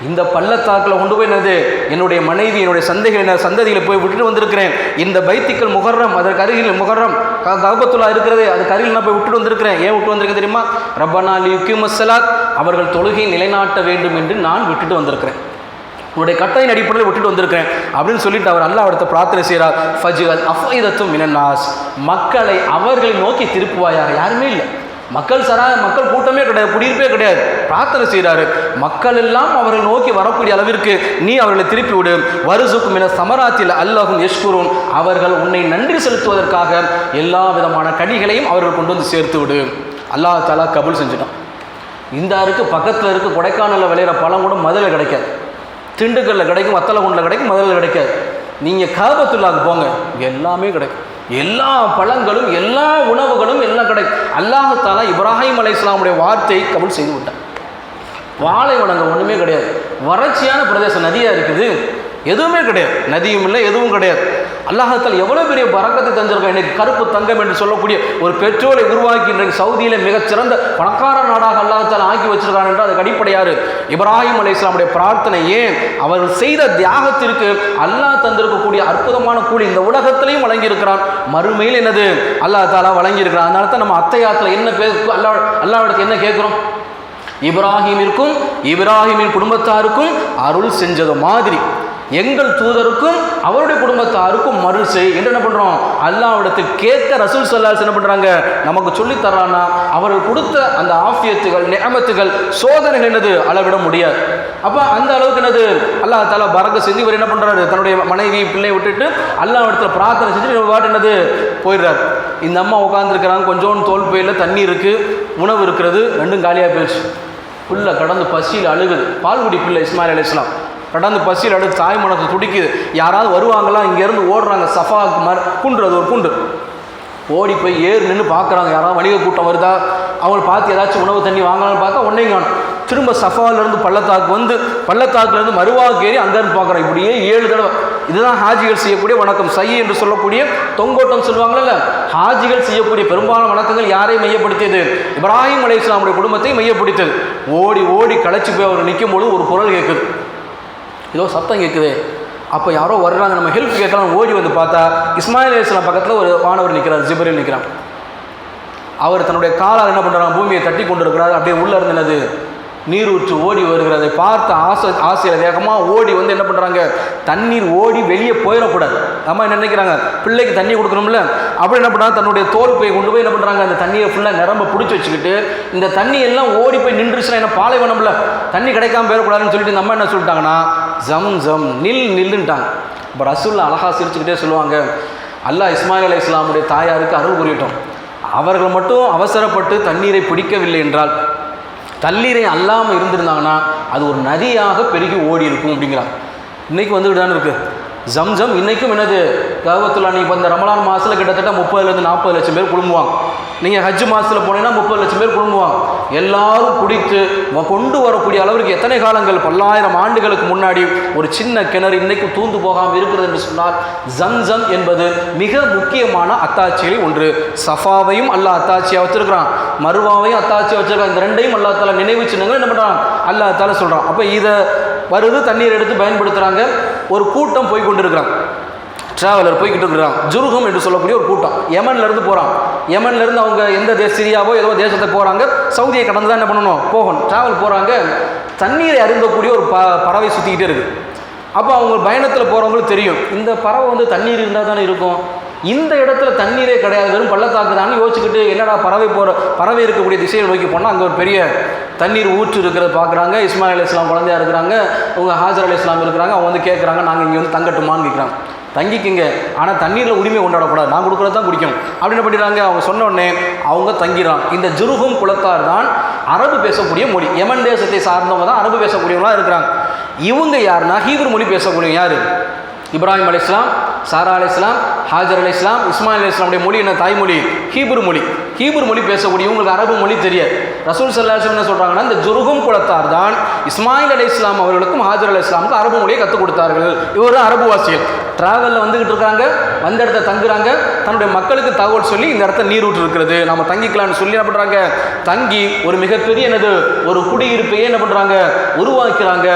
இந்த பள்ளத்தாக்கில் கொண்டு போய் என்னது என்னுடைய மனைவி என்னுடைய சந்ததிகளை போய் விட்டுட்டு வந்திருக்கிறேன். இந்த பைத்திக்கல் முகர்ரம், அதற்கு அருகில் முகர்ரம் கஅபத்துல்லா இருக்கிறது, அதுக்கு அருகில் நான் போய் விட்டுட்டு வந்திருக்கிறேன். ஏன் விட்டு வந்திருக்கேன் தெரியுமா? ரப்பனா லியுகிமுஸ் ஸலாத், அவர்கள் தொழுகை நிலைநாட்ட வேண்டும் என்று நான் விட்டுட்டு வந்திருக்கிறேன், உன்னுடைய கட்டளையின் அடிப்படையில் விட்டுட்டு வந்திருக்கிறேன் அப்படின்னு சொல்லிட்டு அவர் அல்லாஹ் இடத்தை பிரார்த்தனை செய்கிறார். ஃபஜ்அல் அஃபைதத்தும் மினன் நாஸ், மக்களை அவர்களை நோக்கி திருப்புவாயாக. யாருமே இல்லை, மக்கள் கூட்டமே கிடையாது, குடியிருப்பே கிடையாது. பிரார்த்தனை செய்கிறாரு, மக்கள் எல்லாம் அவர்களை நோக்கி வரக்கூடிய அளவிற்கு நீ அவர்களை திருப்பி விடு. வருசுக்கும் என சமராத்தில் அல்லாஹும் யஷ்குரூன், அவர்கள் உன்னை நன்றி செலுத்துவதற்காக எல்லா விதமான கனிகளையும் அவர்கள் கொண்டு வந்து சேர்த்து விடு. அல்லாஹ் தஆலா கபூல் செஞ்சுட்டான். இந்த அருக்கு பக்கத்தில் இருக்க கொடைக்கானலில் விளையிற பழம் கூட மதுரை கிடைக்காது, திண்டுக்கல்லில் கிடைக்கும், வத்தலகுண்டில் கிடைக்கும், மதுரையில் கிடைக்காது. நீங்கள் கஅபத்துல்லாஹ்க்கு போங்க, எல்லாமே கிடைக்கும். எல்லா பழங்களும் எல்லா உணவுகளும் எல்லாம் கிடைக்கும். அல்லாஹ் தஆலா இப்ராஹிம் அலைஹிஸ்ஸலாமுடைய வார்த்தையை கபூல் செய்து விட்டான். பாலைவனங்கள் ஒன்றுமே கிடையாது, வறட்சியான பிரதேசம், நதியாக இருக்குது, எதுவுமே கிடையாது, நதியும் இல்லை எதுவும் கிடையாது. அல்லாஹ் தஆலா எவ்வளோ பெரிய பரக்கத்தை தந்திருக்கான். இன்னைக்கு கருப்பு தங்கம் என்று சொல்லக்கூடிய ஒரு பெட்ரோலை உருவாக்கி இன்றைக்கு சவுதியில் மிகச்சிறந்த பணக்கார நாடாக அல்லாஹ் தஆலா ஆக்கி வச்சிருக்கான் என்றால் அதுக்கு அடிப்படையாரு இப்ராஹிம் அலைஹிஸ்ஸலாமுடைய பிரார்த்தனை. ஏன் அவர்கள் செய்த தியாகத்திற்கு அல்லாஹ் தந்திருக்கக்கூடிய அற்புதமான கூலி இந்த உலகத்திலையும் வழங்கியிருக்கிறான், மறுமையில் என்னது அல்லாஹ் தஆலா வழங்கியிருக்கிறான். அதனால தான் நம்ம அத்தையாத்தில் என்ன அல்லாஹ்விடத்தில் என்ன கேட்குறோம், இப்ராஹிமிற்கும் இப்ராஹிமின் குடும்பத்தாருக்கும் அருள் செஞ்சது மாதிரி எங்கள் தூதருக்கும் அவருடைய குடும்பத்தாருக்கும் மருள் செய் என்று என்ன பண்ணுறோம், அல்லாஹ்விடத்தில் கேட்க ரசூல் ஸல்லல்லாஹு அலைஹி வஸல்லம் என்ன பண்ணுறாங்க, நமக்கு சொல்லி தர்றான்னா அவர்கள் கொடுத்த அந்த ஆஃபியத்துகள் நிஅமத்துகள் சோதனைகள் என்னது அளவிட முடியாது. அப்போ அந்த அளவுக்கு என்னது அல்லாஹ் தஆலா பரக்கத் செஞ்சு இவர் என்ன பண்ணுறாரு, தன்னுடைய மனைவி பிள்ளை விட்டுட்டு அல்லாஹ்விடத்தில் பிரார்த்தனை செஞ்சு பாட்டு என்னது போயிடுறாரு. இந்த அம்மா உட்காந்துருக்கிறாங்க, கொஞ்சோண்டு தோல் பையில் தண்ணி இருக்குது, உணவு இருக்கிறது, ரெண்டும் காலியாக போயிடுச்சு. புள்ள கடந்து பசியில் அழுகுது, பால்குடி பிள்ளை இஸ்மாயில் அலைஹிஸ்ஸலாம் கடந்து பசியில் அடுத்து தாய் மனசு துடிக்குது. யாராவது வருவாங்களா, இங்கேருந்து ஓடுறாங்க, சஃபாவுக்கு குன்று, அது ஒரு குன்று, ஓடி போய் ஏறு நின்று பார்க்குறாங்க, யாராவது வணிக கூட்டம் வருதா, அவங்களை பார்த்து ஏதாச்சும் உணவு தண்ணி வாங்கலாம்னு பார்த்தா ஒன்றையும் காணும். திரும்ப சஃபாவிலேருந்து பள்ளத்தாக்கு வந்து பள்ளத்தாக்குலேருந்து மறுவாக்கு ஏறி அங்கேருந்து பார்க்குறோம். இப்படியே 7 தடவை. இதுதான் ஹாஜிகள் செய்யக்கூடிய வணக்கம், சை என்று சொல்லக்கூடிய தொங்கோட்டம் சொல்லுவாங்கள்ல, ஹாஜிகள் செய்யக்கூடிய பெரும்பாலான வணக்கங்கள் யாரை மையப்படுத்தியது, இப்ராஹிம் அலைஹிஸ்ஸலாமுடைய குடும்பத்தை மையப்படுத்தியது. ஓடி ஓடி களைச்சி போய் அவர் நிற்கும்போது ஒரு குரல் கேட்குது, ஏதோ சத்தம் கேட்குது. அப்போ யாரோ வர்றாங்க, நம்ம ஹெல்ப் கேட்கலாம். ஓடி வந்து பார்த்தா இஸ்மாயில் அலைஹிஸ்ஸலாம் பக்கத்தில் ஒரு வானவர் நிற்கிறார், ஜிப்ரீல் நிற்கிறான். அவர் தன்னுடைய காலால் என்ன பண்ணுறாங்க, பூமியை தட்டி கொண்டு இருக்கிறார். அப்படியே உள்ளே இருந்தது நீரூற்று ஓடி வருகிறதை பார்த்து ஆசையில் வேகமாக ஓடி வந்து என்ன பண்ணுறாங்க, தண்ணீர் ஓடி வெளியே போயிடக்கூடாது. அம்மா என்ன நினைக்கிறாங்க, பிள்ளைக்கு தண்ணி கொடுக்கணும்ல, அப்படி என்ன பண்ணுறாங்க, தன்னுடைய தோல் போய் கொண்டு போய் என்ன பண்ணுறாங்க, அந்த தண்ணியை ஃபுல்லாக நிரம்ப பிடிச்சி வச்சுக்கிட்டு இந்த தண்ணி எல்லாம் ஓடி போய் நின்றுச்சுன்னா என்ன பாலைவனம்ல தண்ணி கிடைக்காம போயிடக்கூடாதுன்னு சொல்லிட்டு நம்ம என்ன சொல்லிட்டாங்கன்னா, ஜம் ஜம் நில்லுன்ட்டாங்க. இப்போ ரசூலுல்லாஹ் அழகா சிரிச்சுக்கிட்டே சொல்லுவாங்க, அல்லாஹ் இஸ்மாயில் அலைஹிஸ்ஸலாமுடைய தாயாருக்கு அருள் புரியட்டும், அவர்கள் மட்டும் அவசரப்பட்டு தண்ணீரை பிடிக்கவில்லை என்றால், தண்ணீரை அல்லாமல் இருந்திருந்தாங்கன்னா அது ஒரு நதியாக பெருகி ஓடி இருக்கும் அப்படிங்கிறாங்க. இன்றைக்கி வந்துட்டு தானே இருக்குது, ஜம்ஜம் இன்றைக்கும் என்னது காபத்துல்லா. நீங்கள் இப்போ இந்த ரமலான் மாதத்தில் கிட்டத்தட்ட 30-40 லட்சம் பேர் குழும்புவாங்க. நீங்கள் ஹஜ் மாதத்தில் போனீங்கன்னா 30 லட்சம் பேர் குழும்புவாங்க. எல்லாரும் குடித்து கொண்டு வரக்கூடிய அளவிற்கு எத்தனை காலங்கள், பல்லாயிரம் ஆண்டுகளுக்கு முன்னாடி ஒரு சின்ன கிணறு இன்றைக்கும் தூந்து போகாமல் இருக்கிறது என்று சொன்னால் ஜம்ஜம் என்பது மிக முக்கியமான அத்தாட்சிகளில் ஒன்று. சஃபாவையும் அல்லாஹ் அத்தாட்சியாக வச்சிருக்கிறான், மருவாவையும் அத்தாட்சியாக வச்சிருக்கான். இந்த ரெண்டையும் அல்லாஹ் தாலா நினைவு சின்னங்கள் என்ன பண்ணுறான், அல்லாஹ் தாலா சொல்கிறான். அப்போ இதை வருது, தண்ணீர் எடுத்து பயன்படுத்துகிறாங்க. ஒரு கூட்டம் போய் கொண்டிருக்கிறாங்க, ட்ராவலர் போய்கிட்டு இருக்கிறான். ஜுருகம் என்று சொல்லக்கூடிய ஒரு கூட்டம் யமன்லேருந்து போகிறான். யமன்லேருந்து அவங்க எந்த சிரியாவோ ஏதோ தேசத்தை போகிறாங்க. சவுதியை கடந்து தான் என்ன பண்ணணும், போகணும். ட்ராவல் போகிறாங்க. தண்ணீரை அருந்தக்கூடிய ஒரு பறவை சுற்றிக்கிட்டே இருக்குது. அப்போ அவங்க பயணத்தில் போகிறவங்களுக்கு தெரியும், இந்த பறவை வந்து தண்ணீர் இருந்தால் தானே இருக்கும், இந்த இடத்துல தண்ணீரே கிடையாது, வெறும் பள்ளத்தாக்கு தான் யோசிச்சுக்கிட்டு என்னடா பறவை இருக்கக்கூடிய திசையை நோக்கி போனால் அங்கே ஒரு பெரிய தண்ணீர் ஊற்று இருக்கிறத பார்க்குறாங்க. இஸ்மாயில் அலைஹிஸ்ஸலாம் குழந்தையா இருக்கிறாங்க, அவங்க ஹாஜர் அலைஹிஸ்ஸலாம் இருக்கிறாங்க. அவங்க வந்து கேட்குறாங்க, நாங்கள் இங்கே வந்து தங்கட்டுமான்னு கேட்குறாங்க. தங்கிக்குங்க, ஆனால் தண்ணீரில் உரிமை கொண்டாடக்கூடாது, நான் கொடுக்குறது தான் குடிக்கணும் அப்படின்னு பண்ணிடுறாங்க. அவங்க சொன்ன உடனே அவங்க தங்கிறான். இந்த ஜுருகும் குலத்தார் தான் அரபு பேசக்கூடிய மொழி. யமன் தேசத்தை சார்ந்தவங்க தான் அரபு பேசக்கூடியவங்களாக இருக்கிறாங்க. இவங்க யாருன்னா ஹீப்ரு மொழி பேசக்கூடியவங்க. யார்? இப்ராஹிம் அலைஹிஸ்ஸலாம், சாரா அலைஹிஸ்ஸலாம், ஹாஜர் அலைஹிஸ்ஸலாம், இஸ்மாயில் அலைஹிஸ்ஸலாமுடைய மொழி என்ன, தாய்மொழி ஹீப்ரு மொழி. ஹீப்ரு மொழி பேசக்கூடிய உங்களுக்கு அரபு மொழி தெரியாது. ரசூல் ஸல்லல்லாஹு அலைஹி வஸல்லம் என்ன சொல்கிறாங்கன்னா, இந்த ஜுருகும் குலத்தார் தான் இஸ்மாயில் அலைஹிஸ்ஸலாம் அவர்களுக்கும் ஹாஜர் அலைஹிஸ்ஸலாமுக்கும் அரபு மொழியை கற்றுக் கொடுத்தார்கள். இவர் அரபு வாசிகள். ட்ராவலில் வந்துக்கிட்டு இருக்காங்க, வந்த இடத்த தங்குறாங்க. தன்னுடைய மக்களுக்கு தகவல் சொல்லி இந்த இடத்த நீரூற்று இருக்கிறது, நம்ம தங்கிக்கலாம்னு சொல்லி என்ன பண்ணுறாங்க, தங்கி ஒரு மிகப்பெரிய என்னது ஒரு குடியிருப்பையே என்ன பண்ணுறாங்க, உருவாக்கிறாங்க.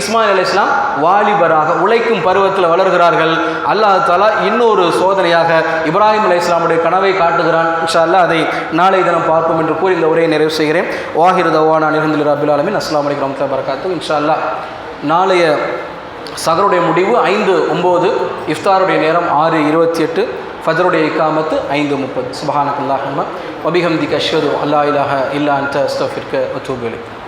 இஸ்மாயில் அலைஹிஸ்ஸலாம் வாலிபராக உழைக்கும் பருவத்தில் வளர்கிறார்கள். அல்லாஹ் தஆலா இன்னொரு சோதனையாக இப்ராஹிம் அலைஹிஸ்ஸலாமுடைய கனவை காட்டுகிறான். இன்ஷா அல்லாஹ் அதை நாளை தினம் பார்ப்போம் என்று கூறி இந்த உரையை நிறைவு செய்கிறேன். வாஹிரு தவானா அல்ஹம்துலில்லாஹி ரப்பில் ஆலமீன். அஸ்ஸலாமு அலைக்கும் வரஹ்மத்துல்லாஹி வபரகாத்துஹு. இன்ஷா அல்லாஹ் நாளைய சகருடைய முடிவு 5:09, இஃப்தாருடைய நேரம் 6:28, ஃபஜருடைய இகாமத்து 5:30. சுப்ஹானக்கல்லாஹும்ம வபிஹம்திக அஷ்ஹது அல்லா இலாஹா இல்லா அன்த அஸ்தக்ஃபிருக வ அத்தூபு இலைக்.